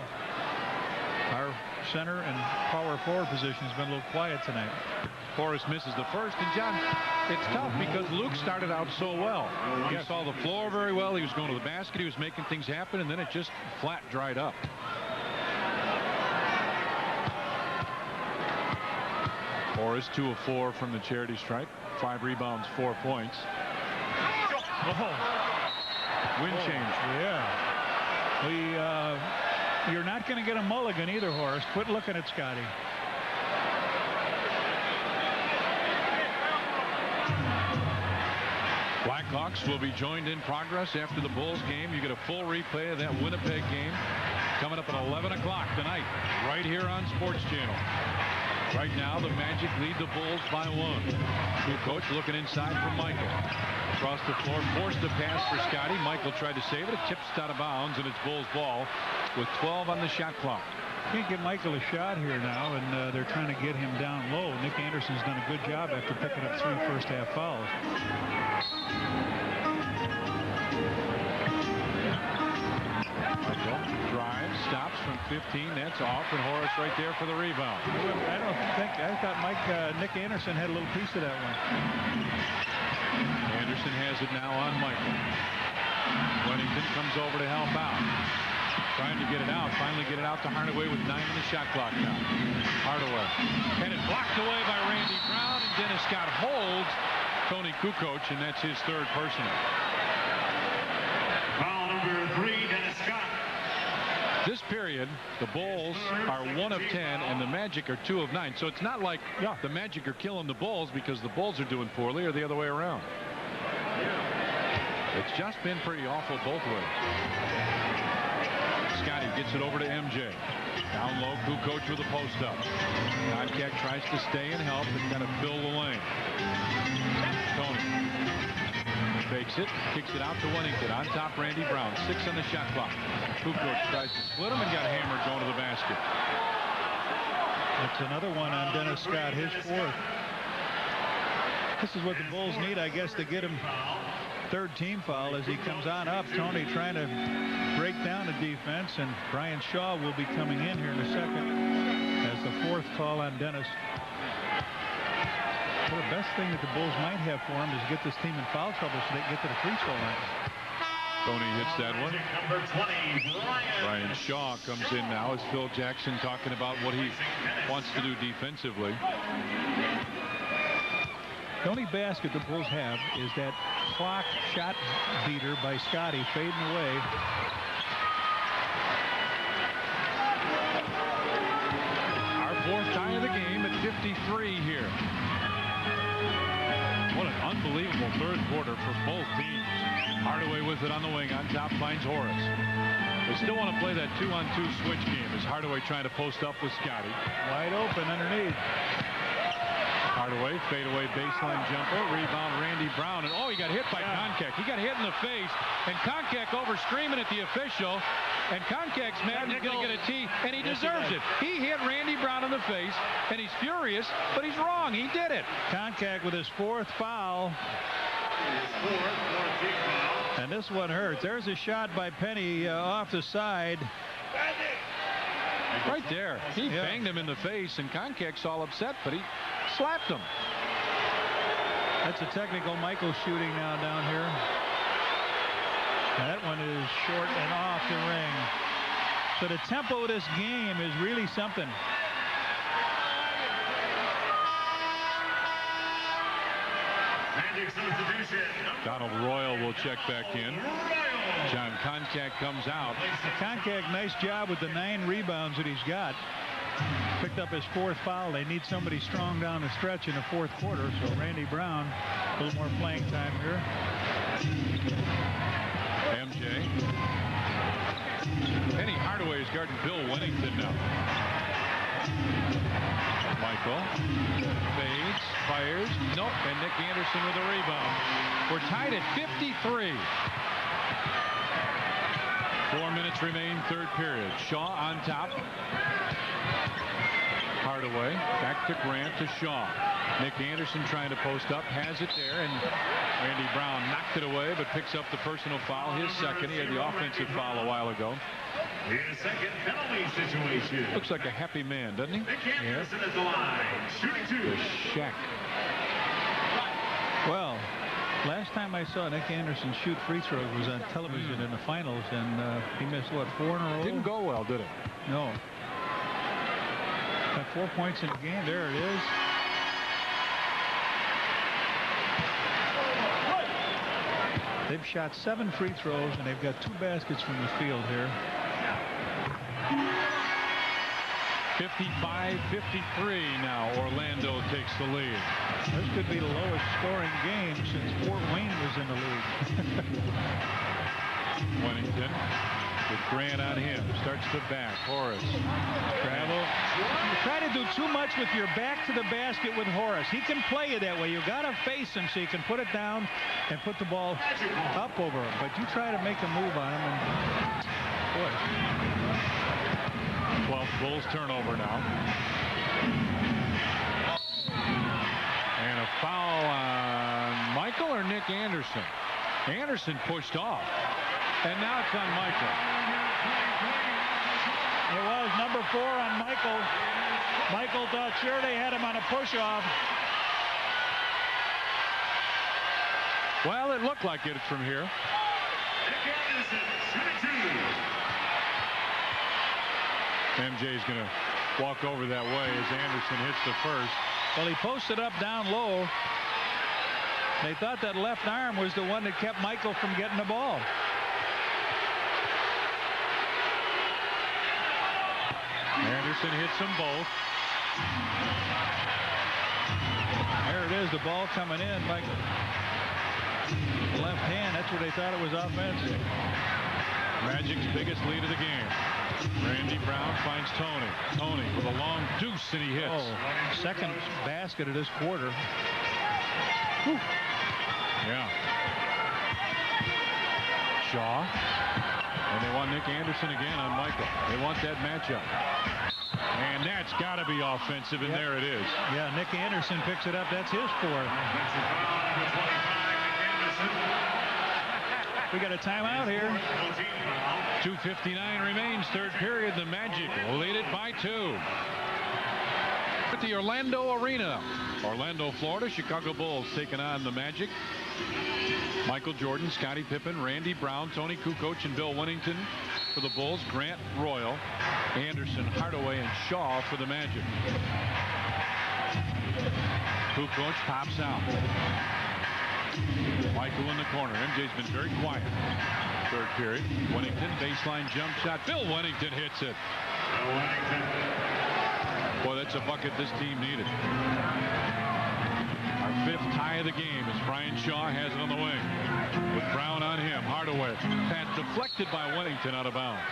Our center and power forward position has been a little quiet tonight. Horace misses the first, and John, it's tough because Luke started out so well. He saw the floor very well. He was going to the basket. He was making things happen, and then it just flat dried up. Horace 2 of 4 from the charity stripe. 5 rebounds, 4 points. Wind change. Yeah. You're not going to get a mulligan either, Horace. Quit looking at Scotty. Blackhawks will be joined in progress after the Bulls game. You get a full replay of that Winnipeg game coming up at 11 o'clock tonight, right here on Sports Channel. Right now, the Magic lead the Bulls by 1. Kukoc looking inside for Michael. Across the floor, forced the pass for Scotty. Michael tried to save it. It tips out of bounds, and it's Bulls ball with 12 on the shot clock. Can't get Michael a shot here now, and they're trying to get him down low. Nick Anderson's done a good job after picking up 3 first-half fouls. Michael drives, stops from 15. That's off, and Horace right there for the rebound. I thought Nick Anderson had a little piece of that one. Anderson has it now on Michael. Wennington comes over to help out. Trying to get it out. Finally get it out to Hardaway with 9 on the shot clock now. Hardaway. And it blocked away by Randy Brown, and Dennis Scott holds Tony Kukoc, and that's his 3rd personal. Foul number 3, Dennis Scott. This period, the Bulls are 1 of 10 and the Magic are 2 of 9. So it's not like the Magic are killing the Bulls because the Bulls are doing poorly or the other way around. It's just been pretty awful both ways. Scotty gets it over to MJ. Down low, Kukoc with a post up. Koncak tries to stay and help and kind of fill the lane. Tony fakes it, kicks it out to Wennington. On top, Randy Brown. 6 on the shot clock. Kukoc tries to split him and got hammered going to the basket. That's another one on Dennis Scott, his 4th. This is what the Bulls need, I guess, to get him 3rd team foul as he comes on up. Tony trying to break down the defense, and Brian Shaw will be coming in here in a second as the 4th call on Dennis. Well, the best thing that the Bulls might have for him is get this team in foul trouble so they can get to the free throw line. Tony hits that one. Number 20, Brian Shaw comes in now as Phil Jackson talking about what he wants to do defensively. The only basket the Bulls have is that clock shot beater by Scotty fading away. Our 4th tie of the game at 53 here. What an unbelievable 3rd quarter for both teams. Hardaway with it on the wing. On top finds Horace. They still want to play that 2-on-2 switch game as Hardaway trying to post up with Scotty. Wide open underneath. Hardaway, fadeaway baseline jumper, rebound Randy Brown, and he got hit by Koncak. He got hit in the face, and Koncak over screaming at the official, and Koncak's mad he's going to get a tee, and he deserves it. He hit Randy Brown in the face, and he's furious, but he's wrong. He did it. Koncak with his 4th foul. And this one hurts. There's a shot by Penny off the side. Right there. He banged him in the face, and Koncak's all upset, but he slapped him. That's a technical Michael shooting now down here. That one is short and off the ring. So the tempo of this game is really something. Donald Royal will check back in. John Koncak comes out. Koncak, nice job with the 9 rebounds that he's got. Picked up his 4th foul. They need somebody strong down the stretch in the 4th quarter. So Randy Brown, a little more playing time here. MJ. Penny Hardaway is guarding Bill Wennington now. Michael fades, fires, nope, and Nick Anderson with a rebound. We're tied at 53. 4 minutes remain, 3rd period. Shaw on top. Hardaway back to Grant to Shaw. Nick Anderson trying to post up, has it there, and Randy Brown knocked it away, but picks up the personal foul, his 2nd. He had the offensive foul a while ago. His 2nd penalty situation. Looks like a happy man, doesn't he? Nick Anderson at the line, shooting 2. The Shaq. Well, last time I saw Nick Anderson shoot free throws was on television in the finals, and he missed, what, 4 in a row? Didn't go well, did it? No. Got 4 points in the game. There it is. They've shot 7 free throws, and they've got 2 baskets from the field here. 55-53 now. Orlando takes the lead. This could be the lowest scoring game since Fort Wayne was in the league. Wennington with Grant on him. Starts to back. Horace. Travel. You try to do too much with your back to the basket with Horace. He can play you that way. You got to face him so you can put it down and put the ball up over him. But you try to make a move on him, and boy. 12th Bulls turnover now. And a foul on Michael or Nick Anderson. Anderson pushed off. And now it's on Michael. It was number 4 on Michael. Michael thought sure they had him on a push-off. Well, it looked like it from here. MJ's going to walk over that way as Anderson hits the first. Well, he posted up down low. They thought that left arm was the one that kept Michael from getting the ball. Anderson hits them both. There it is, the ball coming in like left hand. That's where they thought it was offensive. Magic's biggest lead of the game. Randy Brown finds Tony. Tony with a long deuce, and he hits. Oh, second basket of this quarter. Whew. Yeah. Shaw. And they want Nick Anderson again on Michael. They want that matchup. And that's got to be offensive, and there it is. Yeah, Nick Anderson picks it up. That's his fourth. We got a timeout here. 2:59 remains, third period. The Magic lead it by 2. At the Orlando Arena, Orlando, Florida, Chicago Bulls taking on the Magic. Michael Jordan, Scottie Pippen, Randy Brown, Tony Kukoc, and Bill Winnington for the Bulls. Grant Royal, Anderson, Hardaway, and Shaw for the Magic. Kukoc pops out. Michael in the corner. MJ's been very quiet. Third period. Winnington, baseline jump shot. Bill Winnington hits it. Boy, that's a bucket this team needed. Our 5th tie of the game as Brian Shaw has it on the wing. With Brown on him. Hardaway. Pass deflected by Winnington out of bounds.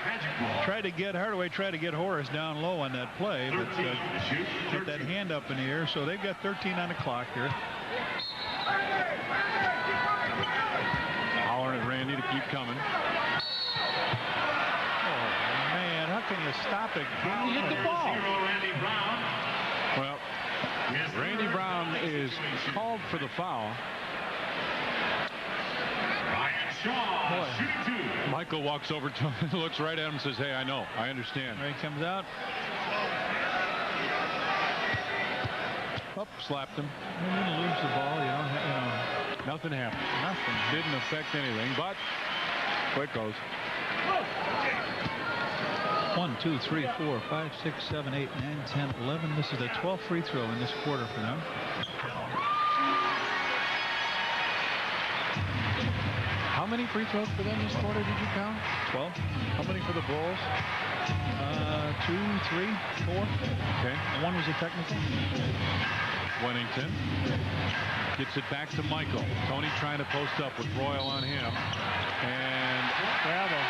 Hardaway tried to get Horace down low on that play, but get that hand up in the air. So they've got 13 on the clock here. Holler at Randy to keep coming. Oh, man, how can you stop it? He hit the ball. Well, Randy Brown is called for the foul. Boy. Michael walks over to him, looks right at him and says, hey, I know. I understand. Ray comes out. Up, slapped him. When you lose the ball, you don't have, Nothing happened. nothing. Didn't affect anything, but quick goes. 1, 2, 3, 4, 5, 6, 7, 8, 9, 10, 11. This is the 12th free throw in this quarter for them. How many free throws for them this quarter did you count? 12. How many for the Bulls? 2, 3, 4. Okay. One was a technical. Winnington gets it back to Michael. Tony trying to post up with Royal on him. And Bravo.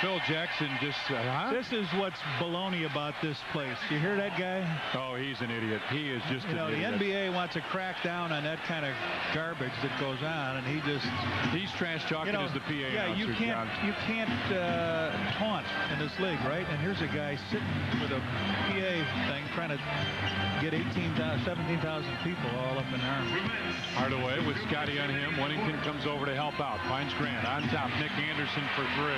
Phil Jackson just This is what's baloney about this place. You hear that guy? Oh, he's an idiot. He is just an The idiot. NBA wants to crack down on that kind of garbage that goes on, and he's trash talking as the PA Yeah, announcer, John. you can't taunt in this league, right? And here's a guy sitting with a PA thing trying to get 17,000 people all up in arms. Hardaway with Scotty on him. Winnington comes over to help out. Finds Grant on top. Nick Anderson for 3.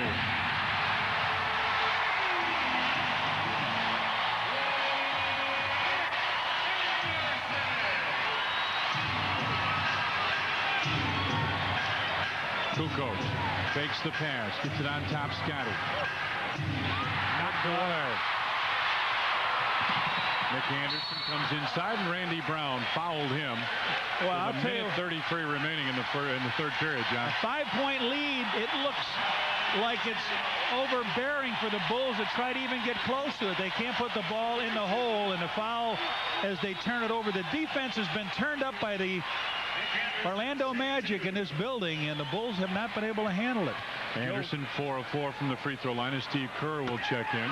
Kukoc fakes the pass, gets it on top. Scotty knocked away. Nick Anderson comes inside, and Randy Brown fouled him. Well, I'll tell you, 33 remaining in the third period, John. a 5-point lead. It looks like it's overbearing for the Bulls to try to even get close to it. They can't put the ball in the hole, and the foul as they turn it over. The defense has been turned up by the Orlando Magic in this building, and the Bulls have not been able to handle it. Anderson 4 of 4 from the free throw line, and Steve Kerr will check in.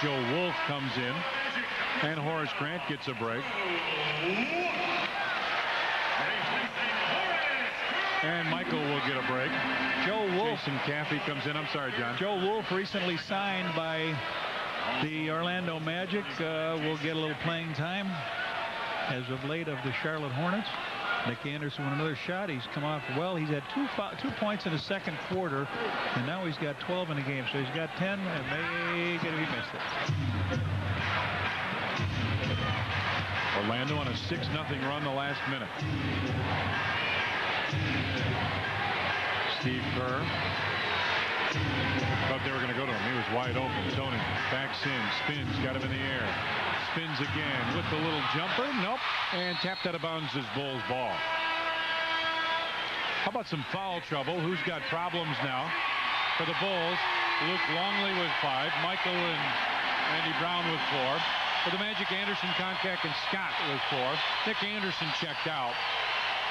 Joe Wolf comes in, and Horace Grant gets a break. And Michael will get a break. Joe Wolf. Jason Caffey comes in. I'm sorry, John. Joe Wolf, recently signed by the Orlando Magic, will get a little playing time as of late of the Charlotte Hornets. Nick Anderson with another shot. He's come off well. He's had 2 points in the second quarter, and now he's got 12 in the game. So he's got 10, and he missed it. Orlando on a 6-0 run the last minute. Steve Kerr thought they were going to go to him. He was wide open. Tony backs in, spins, got him in the air. Spins again with the little jumper. Nope. And tapped out of bounds is Bulls ball. How about some foul trouble? Who's got problems now? for the Bulls. Luke Longley with 5. Michael and Randy Brown with 4. For the Magic, Anderson, Koncak, and Scott with 4. Nick Anderson checked out.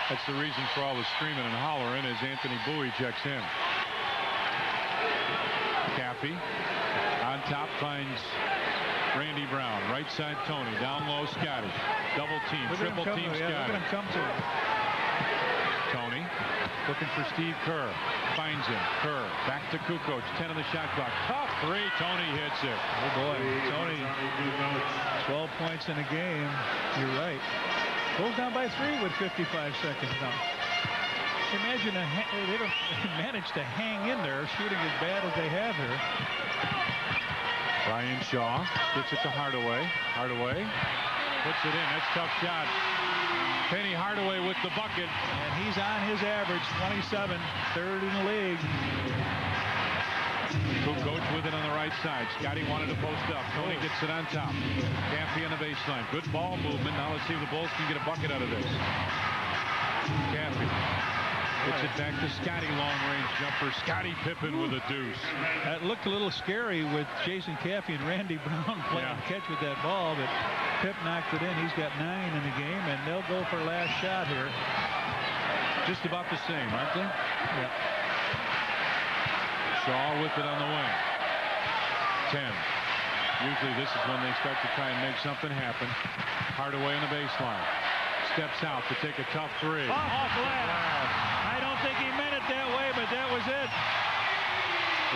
That's the reason for all the screaming and hollering as Anthony Bowie checks in. Caffey on top finds Randy Brown. Right side Tony. Down low Scotty. Double team. Triple team Scotty. Look at him come to him. Tony looking for Steve Kerr. Finds him. Kerr back to Kukoc. 10 on the shot clock. Tough 3. Tony hits it. Oh boy, Tony. 12 points in a game. You're right. Bulls down by 3 with 55 seconds now. Imagine they don't manage to hang in there, shooting as bad as they have here. Brian Shaw gets it to Hardaway. Hardaway puts it in. That's a tough shot. Penny Hardaway with the bucket. And he's on his average, 27, third in the league. Kukoc with it on the right side. Scotty wanted to post up. Tony gets it on top. Caffey on the baseline. Good ball movement. Now let's see if the Bulls can get a bucket out of this. Caffey gets it back to Scotty. Long-range jumper. Scottie Pippen with a deuce. That looked a little scary with Jason Caffey and Randy Brown playing catch with that ball, but Pip knocked it in. He's got 9 in the game, and they'll go for last shot here. Just about the same, aren't they? Yeah. Shaw with it on the wing. 10. Usually this is when they start to try and make something happen. Hardaway on the baseline. Steps out to take a tough 3. Off glass. I don't think he meant it that way, but that was it.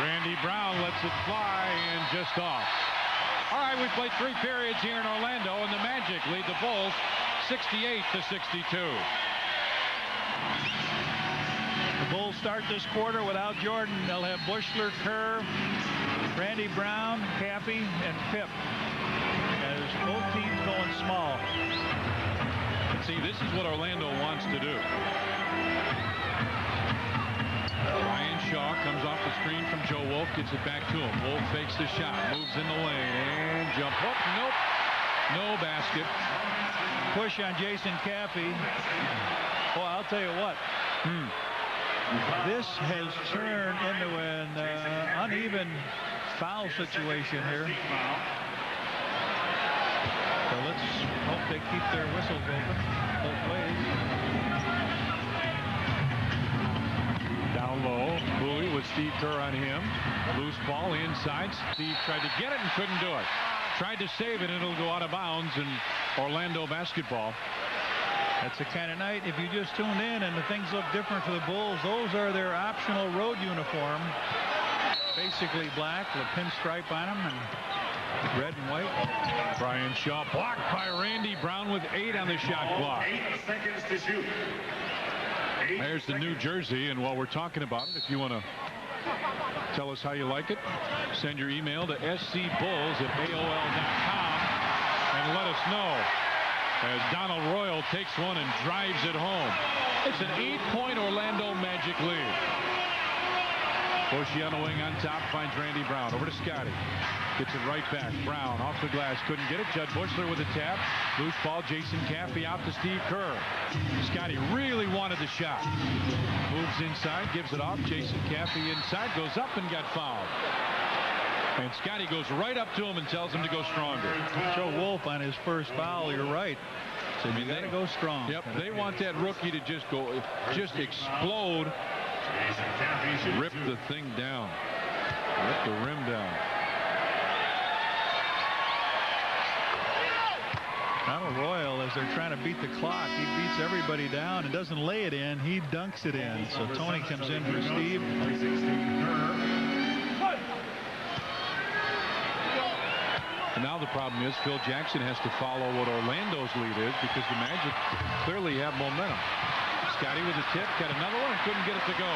Randy Brown lets it fly and just off. All right, we've played 3 periods here in Orlando, and the Magic lead the Bulls 68-62. The Bulls start this quarter without Jordan. They'll have Buechler, Kerr, Randy Brown, Caffey, and Pip. As both teams going small. See, this is what Orlando wants to do. Ryan Shaw comes off the screen from Joe Wolf, gets it back to him. Wolf fakes the shot, moves in the lane, and jump hook. Nope. No basket. Push on Jason Caffey. Well, I'll tell you what. This has turned into an uneven foul situation here. So let's hope they keep their whistles open both ways. Down low, Bowie with Steve Kerr on him. Loose ball inside. Steve tried to get it and couldn't do it. Tried to save it, and it'll go out of bounds in Orlando basketball. That's the kind of night, if you just tuned in and the things look different for the Bulls, those are their optional road uniform. Basically black with a pinstripe on them and red and white. Brian Shaw blocked by Randy Brown with 8 on the shot clock. 8 seconds to shoot. There's the new jersey, and while we're talking about it, if you want to tell us how you like it, send your email to scbulls@aol.com and let us know. As Donald Royal takes one and drives it home. It's an 8-point Orlando Magic lead. Bushy on the wing on top finds Randy Brown. Over to Scotty. Gets it right back. Brown off the glass. Couldn't get it. Judd Buechler with a tap. Loose ball. Jason Caffey out to Steve Kerr. Scotty really wanted the shot. Moves inside. Gives it off. Jason Caffey inside. Goes up and got fouled. And Scotty goes right up to him and tells him to go stronger. Joe Wolf on his first foul, you're right. So you got to go strong. Yep, they want that rookie to just explode. Rip the thing down. Rip the rim down. Donald Royal, as they're trying to beat the clock, he beats everybody down and doesn't lay it in, he dunks it in. So Tony comes in for Steve. And now the problem is Phil Jackson has to follow what Orlando's lead is because the Magic clearly have momentum. Scotty with a tip, got another one and couldn't get it to go.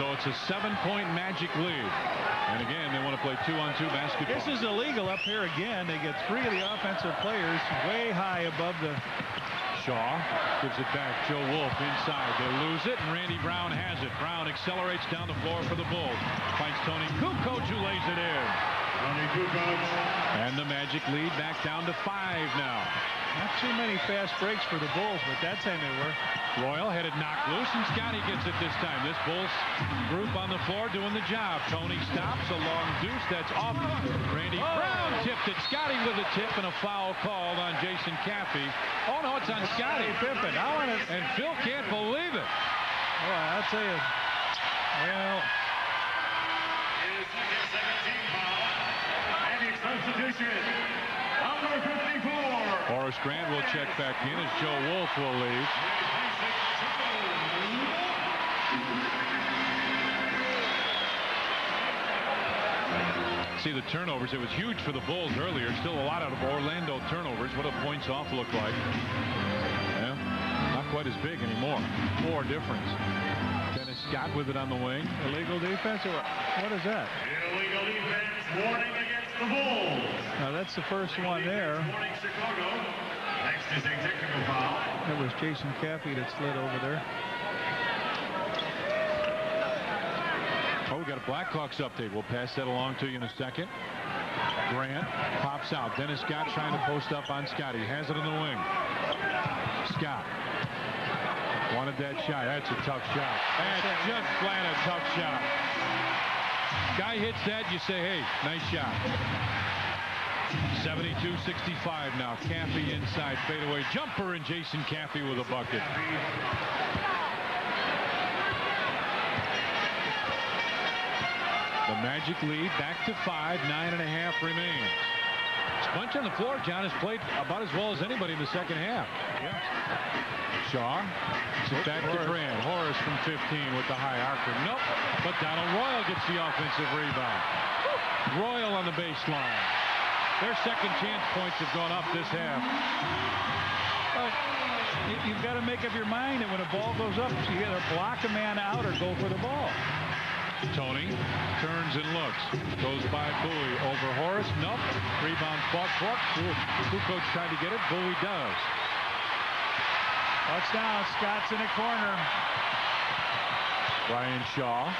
So it's a 7-point Magic lead. And again, they want to play 2-on-2 basketball. This is illegal up here again. They get 3 of the offensive players way high above the... Shaw gives it back. Joe Wolf inside. They lose it, and Randy Brown has it. Brown accelerates down the floor for the Bulls. Finds Tony Kukoc, who lays it in. Tony Kukoc. And the Magic lead back down to 5 now. Not too many fast breaks for the Bulls, but that time they were. Royal had it knocked loose, and Scotty gets it this time. This Bulls group on the floor doing the job. Tony stops, a long deuce. That's off. Randy Brown tipped it. Scotty with a tip and a foul called on Jason Caffey. Oh, no, it's on Scotty Pippen. And Phil can't believe it. Oh, I'll tell you. Well, Substitution, number 54. Horace Grant will check back in as Joe Wolf will leave. See the turnovers. It was huge for the Bulls earlier. Still a lot of Orlando turnovers. What do points off look like? Yeah, not quite as big anymore. 4 difference. Dennis Scott with it on the wing. illegal defense or what is that? Illegal defense warning against the Bulls. Now that's the first one there. Warning Chicago. Next is a technical foul. That was Jason Caffey that slid over there. Oh, we got a Blackhawks update. We'll pass that along to you in a second. Grant pops out. Dennis Scott trying to post up on Scott. He has it in the wing. Scott wanted that shot. That's a tough shot. That's just flat a tough shot. Guy hits that, you say, hey, nice shot. 72-65 now. Caffey inside fadeaway jumper, and Jason Caffey with a bucket. The Magic lead back to 5. 9.5 remains. Bunch on the floor. John has played about as well as anybody in the second half. Yeah. Shaw. Back to Grant. Horace from 15 with the high archer. Nope. But Donald Royal gets the offensive rebound. Royal on the baseline. Their second chance points have gone up this half. You've got to make up your mind that when a ball goes up, you either block a man out or go for the ball. Tony turns and looks. Goes by Bowie over Horace. Nope. Rebound fought for. Kukoc tried to get it. Bowie does. Touchdown. Scott's in the corner. Brian Shaw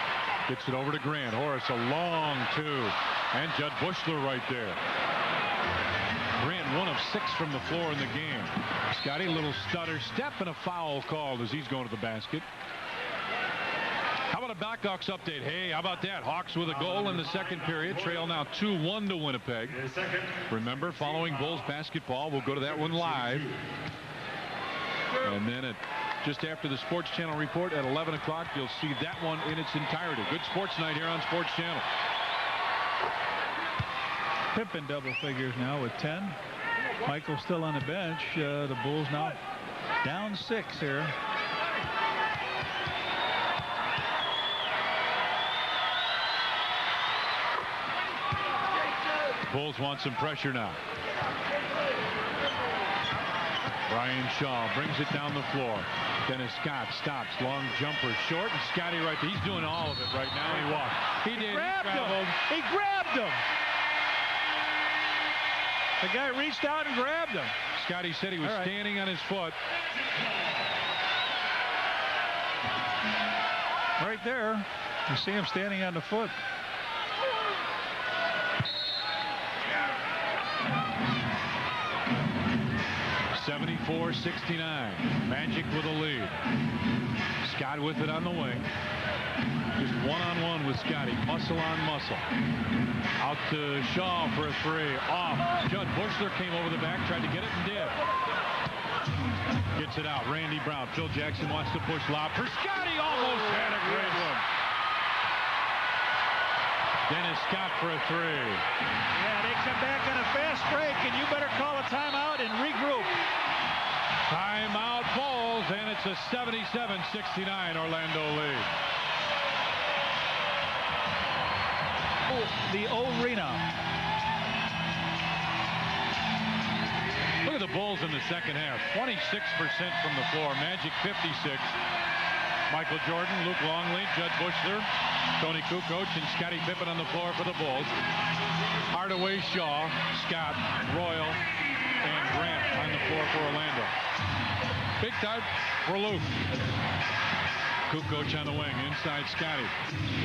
gets it over to Grant. Horace a long 2. And Judd Bushler right there. Grant 1 of 6 from the floor in the game. Scotty, little stutter step and a foul called as he's going to the basket. How about a Blackhawks update? Hey, how about that? Hawks with a goal in the second period. Trail now 2-1 to Winnipeg. Remember, following Bulls basketball, we'll go to that one live. And then just after the Sports Channel report at 11 o'clock, you'll see that one in its entirety. Good sports night here on Sports Channel. Pippen double figures now with 10. Michael still on the bench. The Bulls now down 6 here. Bulls want some pressure now. Brian Shaw brings it down the floor. Dennis Scott stops. Long jumper short. And Scotty right there. He's doing all of it right now. He walked. He did. He grabbed him. The guy reached out and grabbed him. Scotty said he was standing on his foot. Right there. You see him standing on the foot. (74-69). Magic with a lead. Scott with it on the wing. Just one-on-one with Scotty. Muscle on muscle. Out to Shaw for a 3. Off. Judd Bushler came over the back, tried to get it and did. Gets it out. Randy Brown. Phil Jackson wants to push lob for Scotty. Almost had a great one. Dennis Scott for a 3. Yeah, they come back on a fast break, and you better call a timeout and regroup. Timeout Bulls, and it's a 77-69 Orlando lead. The arena. Look at the Bulls in the second half. 26% from the floor. Magic 56. Michael Jordan, Luke Longley, Judd Bushler, Tony Kukoc, and Scottie Pippen on the floor for the Bulls. Hardaway, Shaw, Scott, Royal, and Grant on the floor for Orlando. Big time for Luke. Kukoc on the wing, inside Scotty.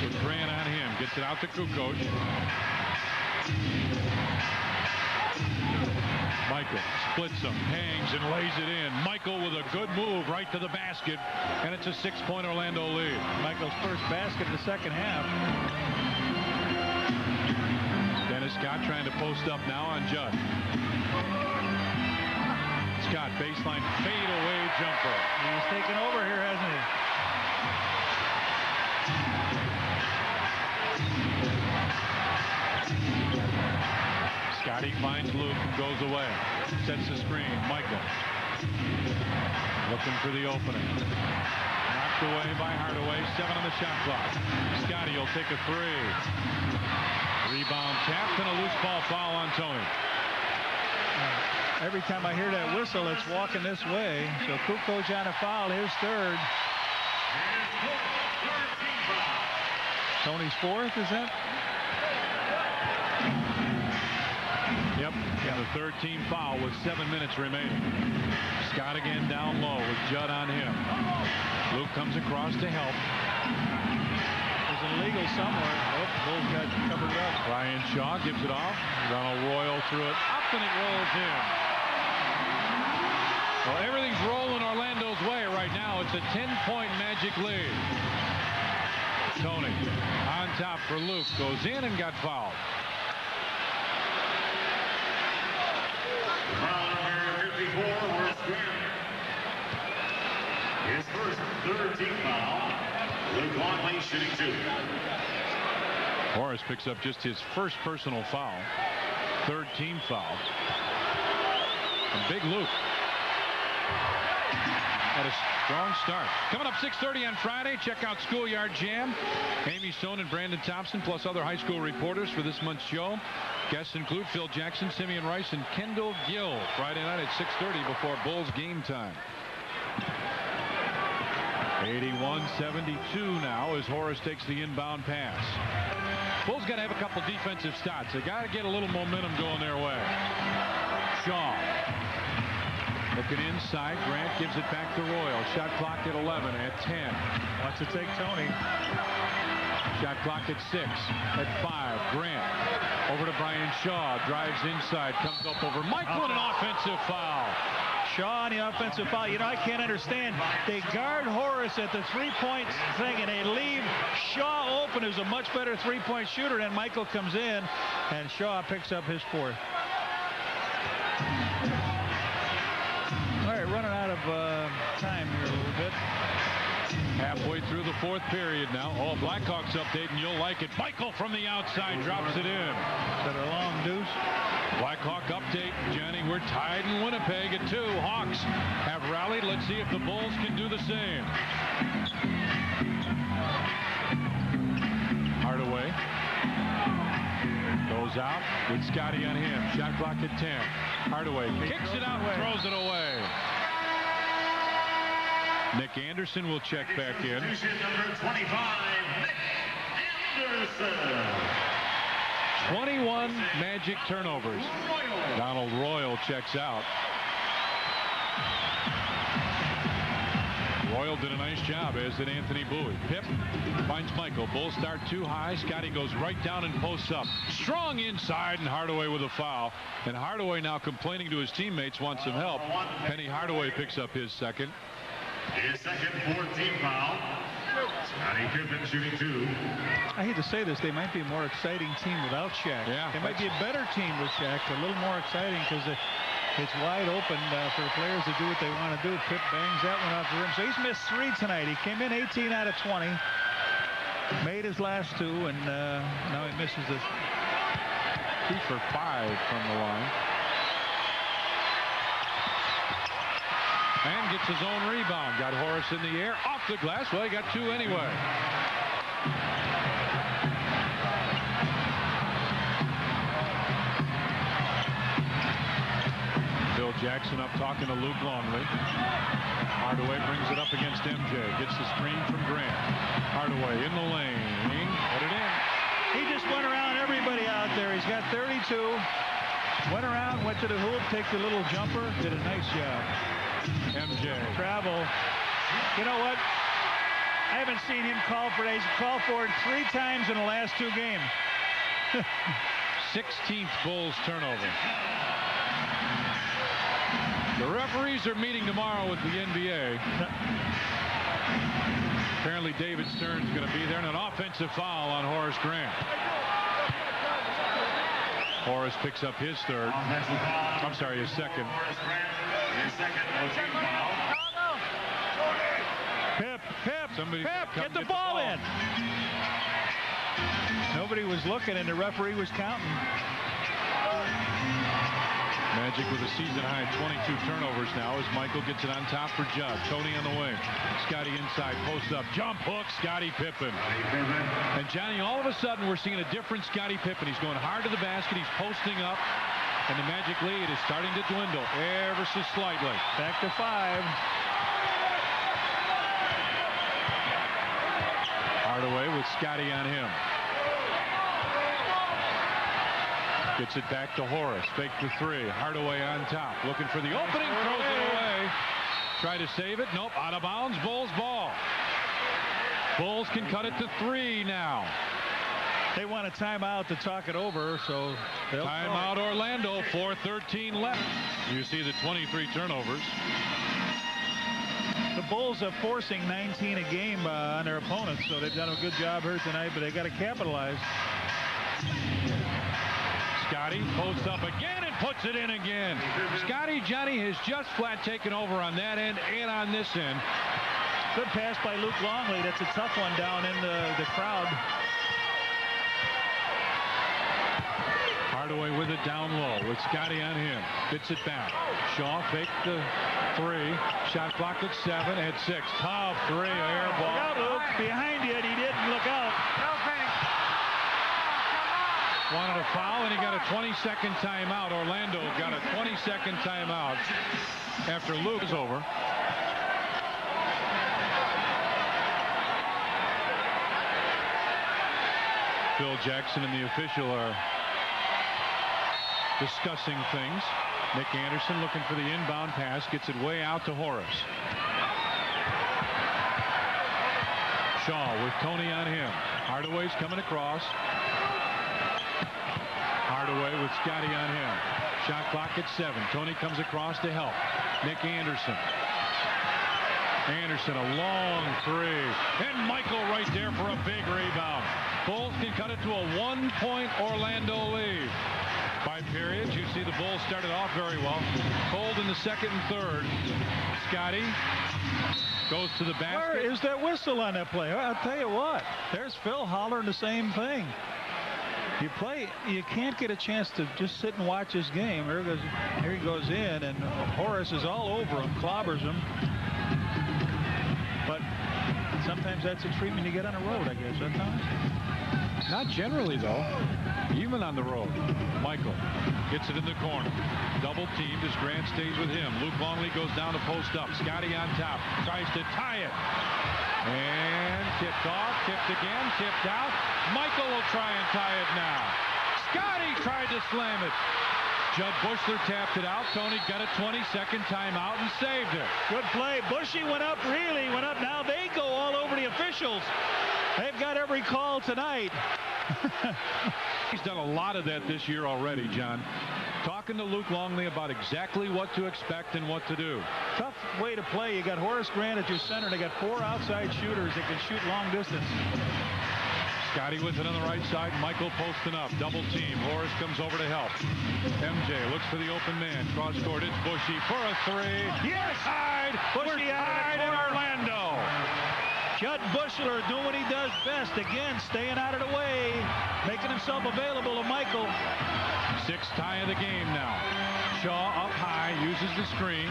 With Grant on him, gets it out to Kukoc. Michael splits him, hangs, and lays it in. Michael with a good move right to the basket, and it's a 6-point Orlando lead. Michael's first basket in the second half. Dennis Scott trying to post up now on Judd. Scott, baseline fade-away jumper. He's taken over here, hasn't he? Scotty finds Luke and goes away. Sets the screen. Michael looking for the opening. Knocked away by Hardaway. 7 on the shot clock. Scotty will take a 3. Rebound tapped and a loose ball foul on Tony. Every time I hear that whistle, it's walking this way. So Kukoc on a foul, his third. Tony's fourth, is that? Yep, and the third team foul with 7 minutes remaining. Scott again down low with Judd on him. Luke comes across to help. There's an illegal somewhere. Oh, Bulls got covered up. Ryan Shaw gives it off. Ronald Royal threw it up and it rolls in. Well, everything's rolling Orlando's way right now. It's a 10-point Magic lead. Tony on top for Luke. Goes in and got fouled. Foul number 54, Horace Grant. His first third-team foul. Luke Longley shooting 2. Horace picks up just his first personal foul. Third team foul. And big Luke had a strong start. Coming up 6:30 on Friday, check out Schoolyard Jam. Amy Stone and Brandon Thompson, plus other high school reporters for this month's show. Guests include Phil Jackson, Simeon Rice, and Kendall Gill. Friday night at 6:30 before Bulls game time. 81-72 now as Horace takes the inbound pass. Bulls got to have a couple defensive stats. They got to get a little momentum going their way. Shaw looking inside. Grant gives it back to Royal. Shot clock at 11, at 10. Wants to take Tony. Shot clock at 6, at 5. Grant over to Brian Shaw. Drives inside. Comes up over Michael and an offensive foul. Shaw on the offensive foul. You know, I can't understand. They guard Horace at the three-point thing, and they leave Shaw open, who's a much better three-point shooter. And Michael comes in, and Shaw picks up his fourth. All right, running out of time here a little bit. Halfway through the fourth period now. Oh, Blackhawks update, and you'll like it. Michael from the outside drops it in. Is that a long deuce? Blackhawk update, Johnny. We're tied in Winnipeg at 2. Hawks have rallied. Let's see if the Bulls can do the same. Hardaway goes out with Scotty on him. Shot clock at 10. Hardaway kicks it out and throws it away. Nick Anderson will check back in. Number 25, Nick Anderson. 21 Magic turnovers. Donald Royal checks out. Royal did a nice job, as did Anthony Bowie. Pip finds Michael. Bulls start too high. Scotty goes right down and posts up. Strong inside, and Hardaway with a foul. And Hardaway now complaining to his teammates, wants some help. Penny Hardaway picks up his second. His second fourth-team foul. Scotty Pippen shooting 2. I hate to say this, they might be a more exciting team without Shaq. Yeah, they might be a better team with Shaq, a little more exciting because it's wide open for the players to do what they want to do. Pip bangs that one off the rim. So he's missed 3 tonight. He came in 18 out of 20, made his last 2, and now he misses this. 2 for 5 from the line. And gets his own rebound. Got Horace in the air, off the glass. Well, he got 2 anyway. Phil Jackson up talking to Luke Longley. Hardaway brings it up against MJ. Gets the screen from Grant. Hardaway in the lane. Put it in. He just went around everybody out there. He's got 32. Went around, went to the hoop, take the little jumper. Did a nice job. MJ. Travel. You know what? I haven't seen him call for it. He's called for it 3 times in the last 2 games. 16th Bulls turnover. The referees are meeting tomorrow with the NBA. Apparently David Stern's going to be there, and an offensive foul on Horace Grant. Horace picks up his third. I'm sorry, his second. Pip, get the ball in. Nobody was looking, and the referee was counting. Magic with a season-high 22 turnovers now as Michael gets it on top for Judd. Tony on the wing. Scotty inside, post up, jump hook, Scottie Pippen. And Johnny, all of a sudden, we're seeing a different Scottie Pippen. He's going hard to the basket. He's posting up. And the Magic lead is starting to dwindle ever so slightly. Back to 5. Hardaway with Scotty on him. Gets it back to Horace. Fake the 3. Hardaway on top. Looking for the opening. Throws it away. Try to save it. Nope. Out of bounds. Bulls ball. Bulls can cut it to 3 now. They want a timeout to talk it over, so they'll timeout Orlando. 4:13 left. You see the 23 turnovers. The Bulls are forcing 19 a game on their opponents, so they've done a good job here tonight, but they got to capitalize. Scotty posts up again and puts it in again. Scotty, Johnny, has just flat taken over on that end and on this end. Good pass by Luke Longley. That's a tough one down in the crowd. Hardaway with it down low with Scotty on him. Gets it back. Shaw faked the 3. Shot clock at 7. At 6. Tough 3. Air ball. Look out, Luke. Behind you, and he didn't look out. Wanted a foul, and he got a 20-second timeout. Orlando got a 20-second timeout after Luke is over. Phil Jackson and the official are discussing things. Nick Anderson looking for the inbound pass. Gets it way out to Horace. Shaw with Tony on him. Hardaway's coming across. Hardaway with Scotty on him. Shot clock at 7. Tony comes across to help. Nick Anderson. Anderson, a long 3. And Michael right there for a big rebound. Bulls can cut it to a 1-point Orlando lead. By periods, you see the Bulls started off very well. Cold in the second and third. Scotty goes to the basket. Where is that whistle on that play? I'll tell you what. There's Phil hollering the same thing. You can't get a chance to just sit and watch this game. Here he goes in, and Horace is all over him, clobbers him. But sometimes that's a treatment you get on the road, I guess. Sometimes. Not generally, though. Even on the road. Michael gets it in the corner. Double teamed as Grant stays with him. Luke Longley goes down to post up. Scotty on top. Tries to tie it. And tipped off, tipped again, tipped out. Michael will try and tie it now. Scotty tried to slam it. Judd Bushler tapped it out. Tony got a 20-second timeout and saved it. Good play. Bushy went up, really went up. Now they go all over the officials. They've got every call tonight. He's done a lot of that this year already, John. Talking to Luke Longley about exactly what to expect and what to do. Tough way to play. You got Horace Grant at your center. They got 4 outside shooters that can shoot long distance. Scotty with it on the right side. Michael posting up. Double team. Horace comes over to help. MJ looks for the open man. Cross court. It's Bushy for a 3. Yes! Tied. Bushy tied in Orlando. Judd Bushler doing what he does best. Again, staying out of the way. Making himself available to Michael. 6th tie of the game now. Shaw up high. Uses the screen.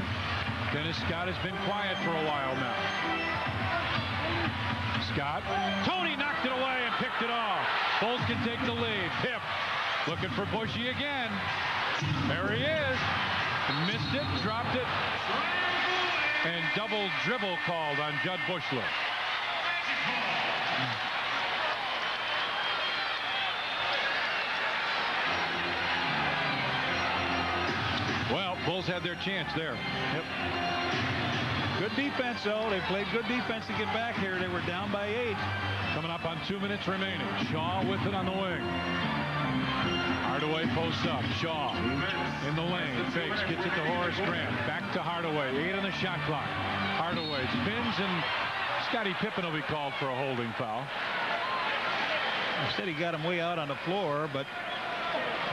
Dennis Scott has been quiet for a while now. Scott. Tony knocked it away and picked it off. Bulls can take the lead. Pip looking for Bushy again. There he is. Missed it, dropped it. And double dribble called on Judd Bushler. Well, Bulls had their chance there. Yep. Good defense, though. They played good defense to get back here. They were down by 8. Coming up on 2 minutes remaining. Shaw with it on the wing. Hardaway posts up. Shaw in the lane. Fakes. Gets it to Horace Grant. Back to Hardaway. 8 on the shot clock. Hardaway spins, and Scottie Pippen will be called for a holding foul. Instead, he got him way out on the floor, but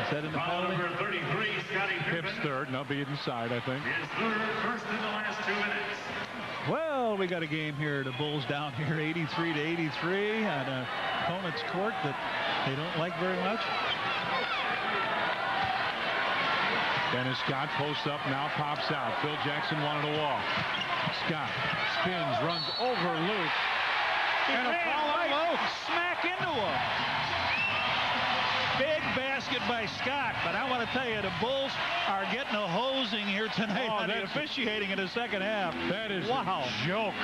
is that in the penalty? Number 33, Scottie Pippen. Pipp's third, and I'll be inside, I think. His third, first in the last 2 minutes. Well, we got a game here. The Bulls down here 83-83 on an opponent's court that they don't like very much. Dennis Scott posts up, now pops out. Phil Jackson wanted to walk. Scott spins, runs over Luke. And a foul on Luke. Smack into him. Big basket by Scott, but I want to tell you, the Bulls are getting a hosing here tonight on the officiating in the second half. That is wow. a joke.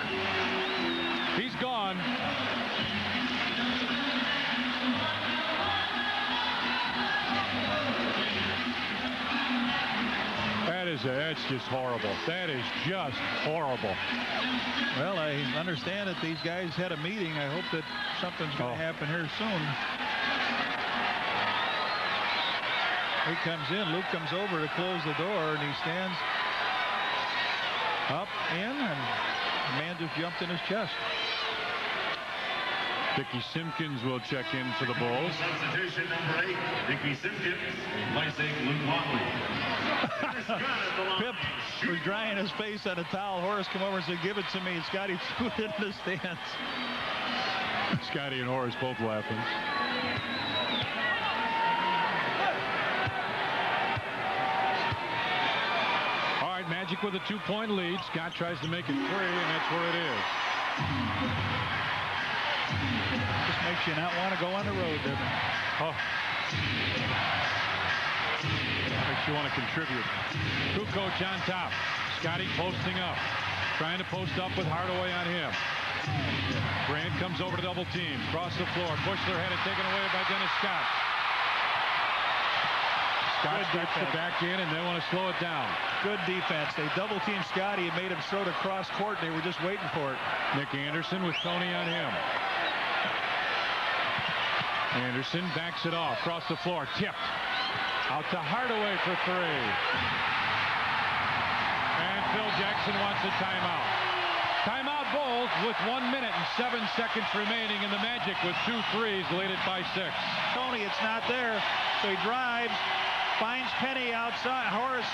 He's gone. That's just horrible. That is just horrible. Well, I understand that these guys had a meeting. I hope that something's going to happen here soon. He comes in. Luke comes over to close the door, and he stands up, in, and the man just jumped in his chest. Dickie Simpkins will check in for the Bulls. Substitution number 8, Dickie Simpkins, replacing Luke Longley. Pip was drying his face on a towel. Horace come over and said, "Give it to me." And Scotty threw it in the stands. Scotty and Horace both laughing. All right, Magic with a 2-point lead. Scott tries to make it 3, and that's where it is. Just makes you not want to go on the road, doesn't it? Oh. Makes you want to contribute. Kukoc on top. Scotty posting up. Trying to post up with Hardaway on him. Grant comes over to double team. Across the floor. Bushler had it taken away by Dennis Scott. Scott starts to back in, and they want to slow it down. Good defense. They double teamed Scotty and made him throw it across court. They were just waiting for it. Nick Anderson with Tony on him. Anderson backs it off. Across the floor. Tipped. Out to Hardaway for 3. And Phil Jackson wants a timeout. Timeout Bulls with 1 minute and 7 seconds remaining, in the Magic with 2 threes, lead it by 6. Tony, it's not there. So he drives, finds Penny outside. Horace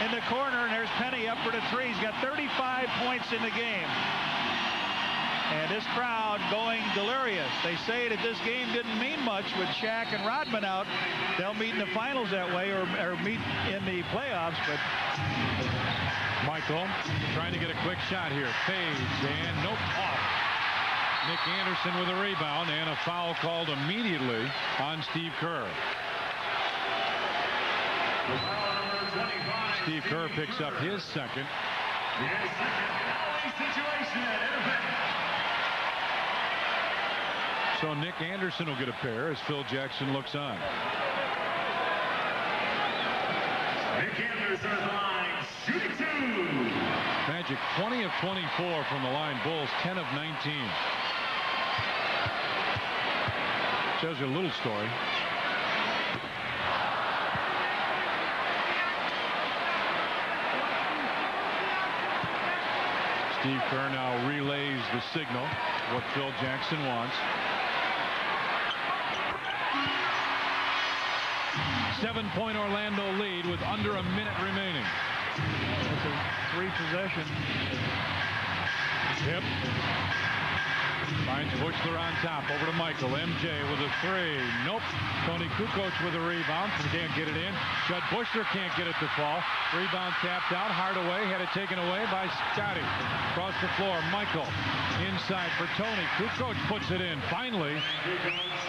in the corner, and there's Penny up for the 3. He's got 35 points in the game. And this crowd going delirious. They say that this game didn't mean much with Shaq and Rodman out. They'll meet in the finals that way, or meet in the playoffs. But Michael trying to get a quick shot here. Fades, and nope, off. Nick Anderson with a rebound, and a foul called immediately on Steve Kerr. Steve Kerr picks up his second. So Nick Anderson will get a pair as Phil Jackson looks on. Nick Anderson at the line, shooting 2. Magic 20 of 24 from the line. Bulls 10 of 19. Shows you a little story. Steve Kerr now relays the signal, what Phil Jackson wants. 7-point Orlando lead with under a minute remaining. it's a 3 possession. Yep. Finds Bushler on top. Over to Michael. MJ with a 3. Nope. Tony Kukoc with a rebound. Can't get it in. Judd Bushler can't get it to fall. Rebound tapped out. Hardaway had it taken away by Scotty. Across the floor. Michael inside for Tony. Kukoc puts it in finally.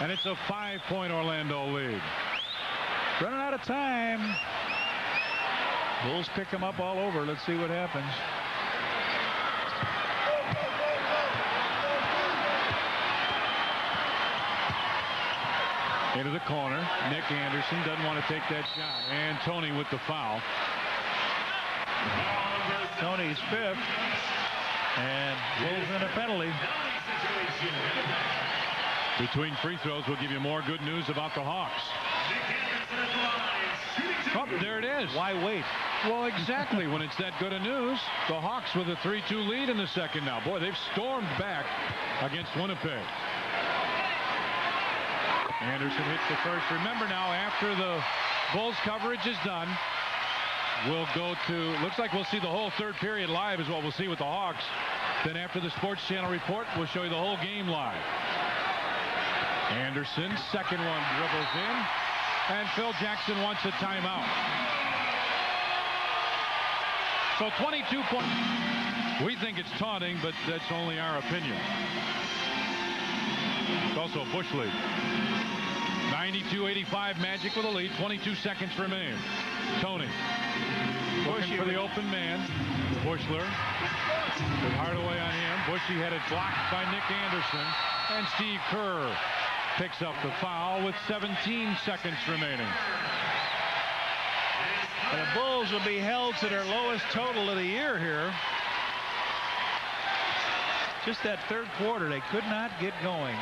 And it's a 5-point Orlando lead. Running out of time. Bulls pick them up all over. Let's see what happens. Into the corner. Nick Anderson doesn't want to take that shot. And Tony with the foul. Tony's 5th. And Bulls in a penalty. Between free throws, we'll give you more good news about the Hawks. Oh, there it is. Why wait? Well, exactly. When it's that good of news, the Hawks with a 3-2 lead in the second now. Boy, they've stormed back against Winnipeg. Anderson hits the first. Remember now, after the Bulls coverage is done, we'll go to, looks like we'll see the whole third period live is what we'll see with the Hawks. Then after the Sports Channel report, we'll show you the whole game live. Anderson, second one dribbles in, and Phil Jackson wants a timeout. So 22 points. We think it's taunting, but that's only our opinion. It's also a Bush lead. 92-85 Magic with a lead. 22 seconds remain. Tony looking for the open man. Bushler with Hardaway on him. Bushy had it blocked by Nick Anderson. And Steve Kerr picks up the foul with 17 seconds remaining. And the Bulls will be held to their lowest total of the year here. Just that third quarter, they could not get going.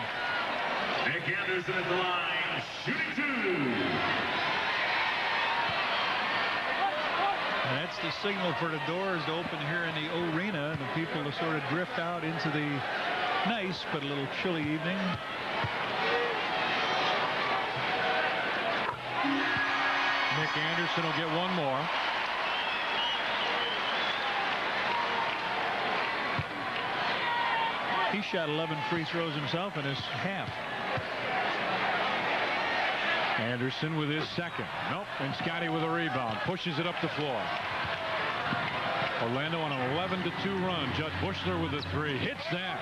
Nick Anderson at the line, shooting 2. And that's the signal for the doors to open here in the arena, and the people to sort of drift out into the nice but a little chilly evening. Nick Anderson will get one more. He shot 11 free throws himself in his half. Anderson with his second. Nope. And Scotty with a rebound. Pushes it up the floor. Orlando on an 11-2 run. Judd Bushler with a 3. Hits that.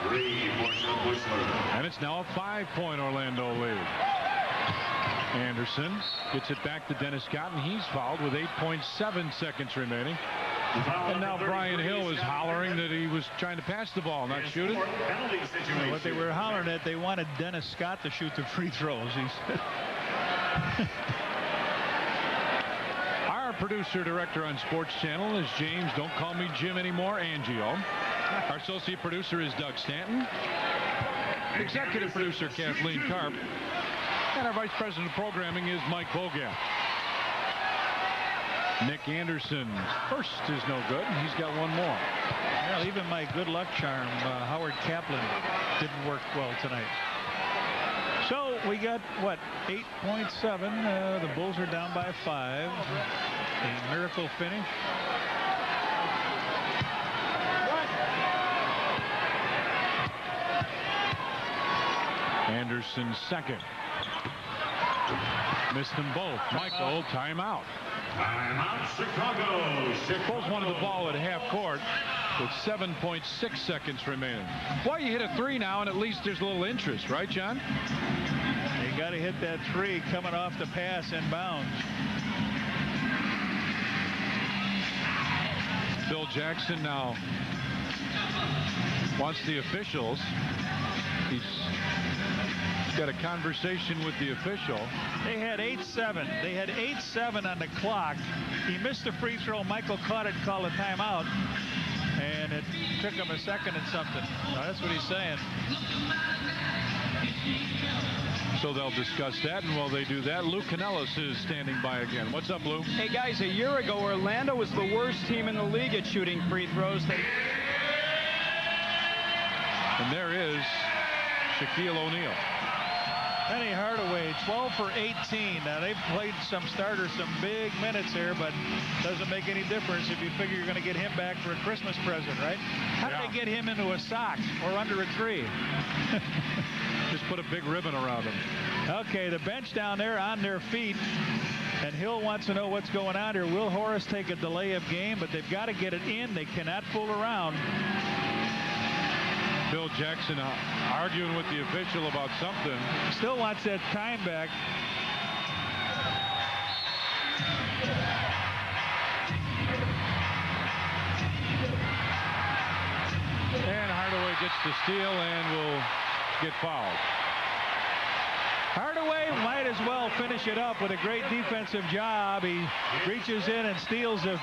3 for Judd Bushler. And it's now a 5-point Orlando lead. Anderson gets it back to Dennis Scott, and he's fouled with 8.7 seconds remaining. And now Brian Hill is hollering that he was trying to pass the ball, not shoot it. What they were hollering at, they wanted Dennis Scott to shoot the free throws. He said. Our producer director on Sports Channel is James, don't call me Jim anymore, Angio. Our associate producer is Doug Stanton. Executive producer Kathleen Karp. And our vice president of programming is Mike Bogat. Nick Anderson first is no good, and he's got one more. Well, even my good luck charm, Howard Kaplan, didn't work well tonight. So we got, what, 8.7. The Bulls are down by 5. A miracle finish. Anderson's second. Missed them both. Michael, timeout. Timeout, Chicago. Bulls wanted the ball at half court with 7.6 seconds remaining. Why you hit a 3 now, and at least there's a little interest, right, John? You got to hit that 3 coming off the pass inbounds. Phil Jackson now wants the officials. He's got a conversation with the official. They had 8-7. They had 8-7 on the clock. He missed a free throw. Michael caught it, called a timeout, and it took him a second and something. Now, that's what he's saying. So they'll discuss that, and while they do that, Lou Canellis is standing by again. What's up, Lou? Hey, guys, a year ago, Orlando was the worst team in the league at shooting free throws. And there is Shaquille O'Neal. Penny Hardaway, 12 for 18. Now, they've played some starters some big minutes here, but doesn't make any difference if you figure you're going to get him back for a Christmas present, right? How did they get him into a sock or under a tree? Just put a big ribbon around him. Okay, the bench down there on their feet. And Hill wants to know what's going on here. Will Horace take a delay of game? But they've got to get it in. They cannot fool around. Phil Jackson arguing with the official about something. Still wants that time back. And Hardaway gets the steal and will get fouled. Hardaway might as well finish it up with a great defensive job. He reaches in and steals the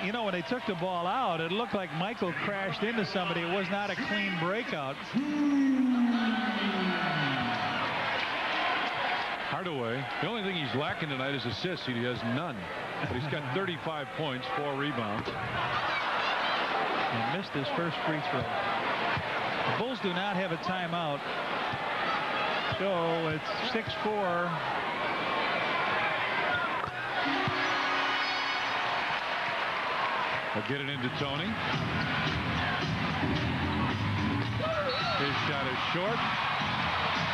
You know, when they took the ball out, it looked like Michael crashed into somebody. It was not a clean breakout. Hardaway, the only thing he's lacking tonight is assists. He has none. But he's got 35 points, 4 rebounds. He missed his first free throw. The Bulls do not have a timeout. So it's 6-4. They'll get it into Tony. His shot is short.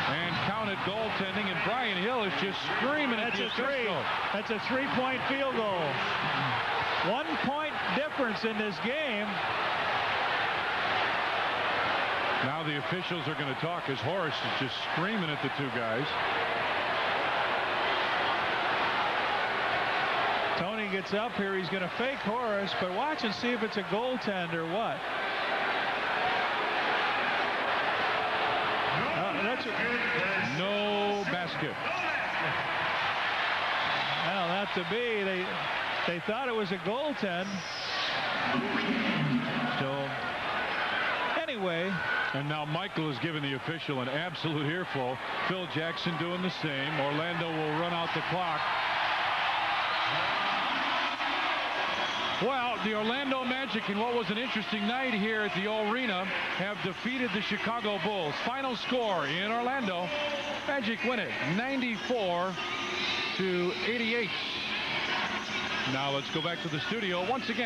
And counted goaltending, and Brian Hill is just screaming at the official. That's a 3-point field goal. 1 point difference in this game. Now the officials are going to talk as Horace is just screaming at the two guys. Tony gets up here. He's going to fake Horace, but watch and see if it's a goaltend or what. No basket. Well, not to be. They thought it was a goaltend. So anyway. And now Michael is giving the official an absolute earful. Phil Jackson doing the same. Orlando will run out the clock. Well, the Orlando Magic, in what was an interesting night here at the Arena, have defeated the Chicago Bulls. Final score in Orlando, Magic win it 94-88. Now let's go back to the studio once again.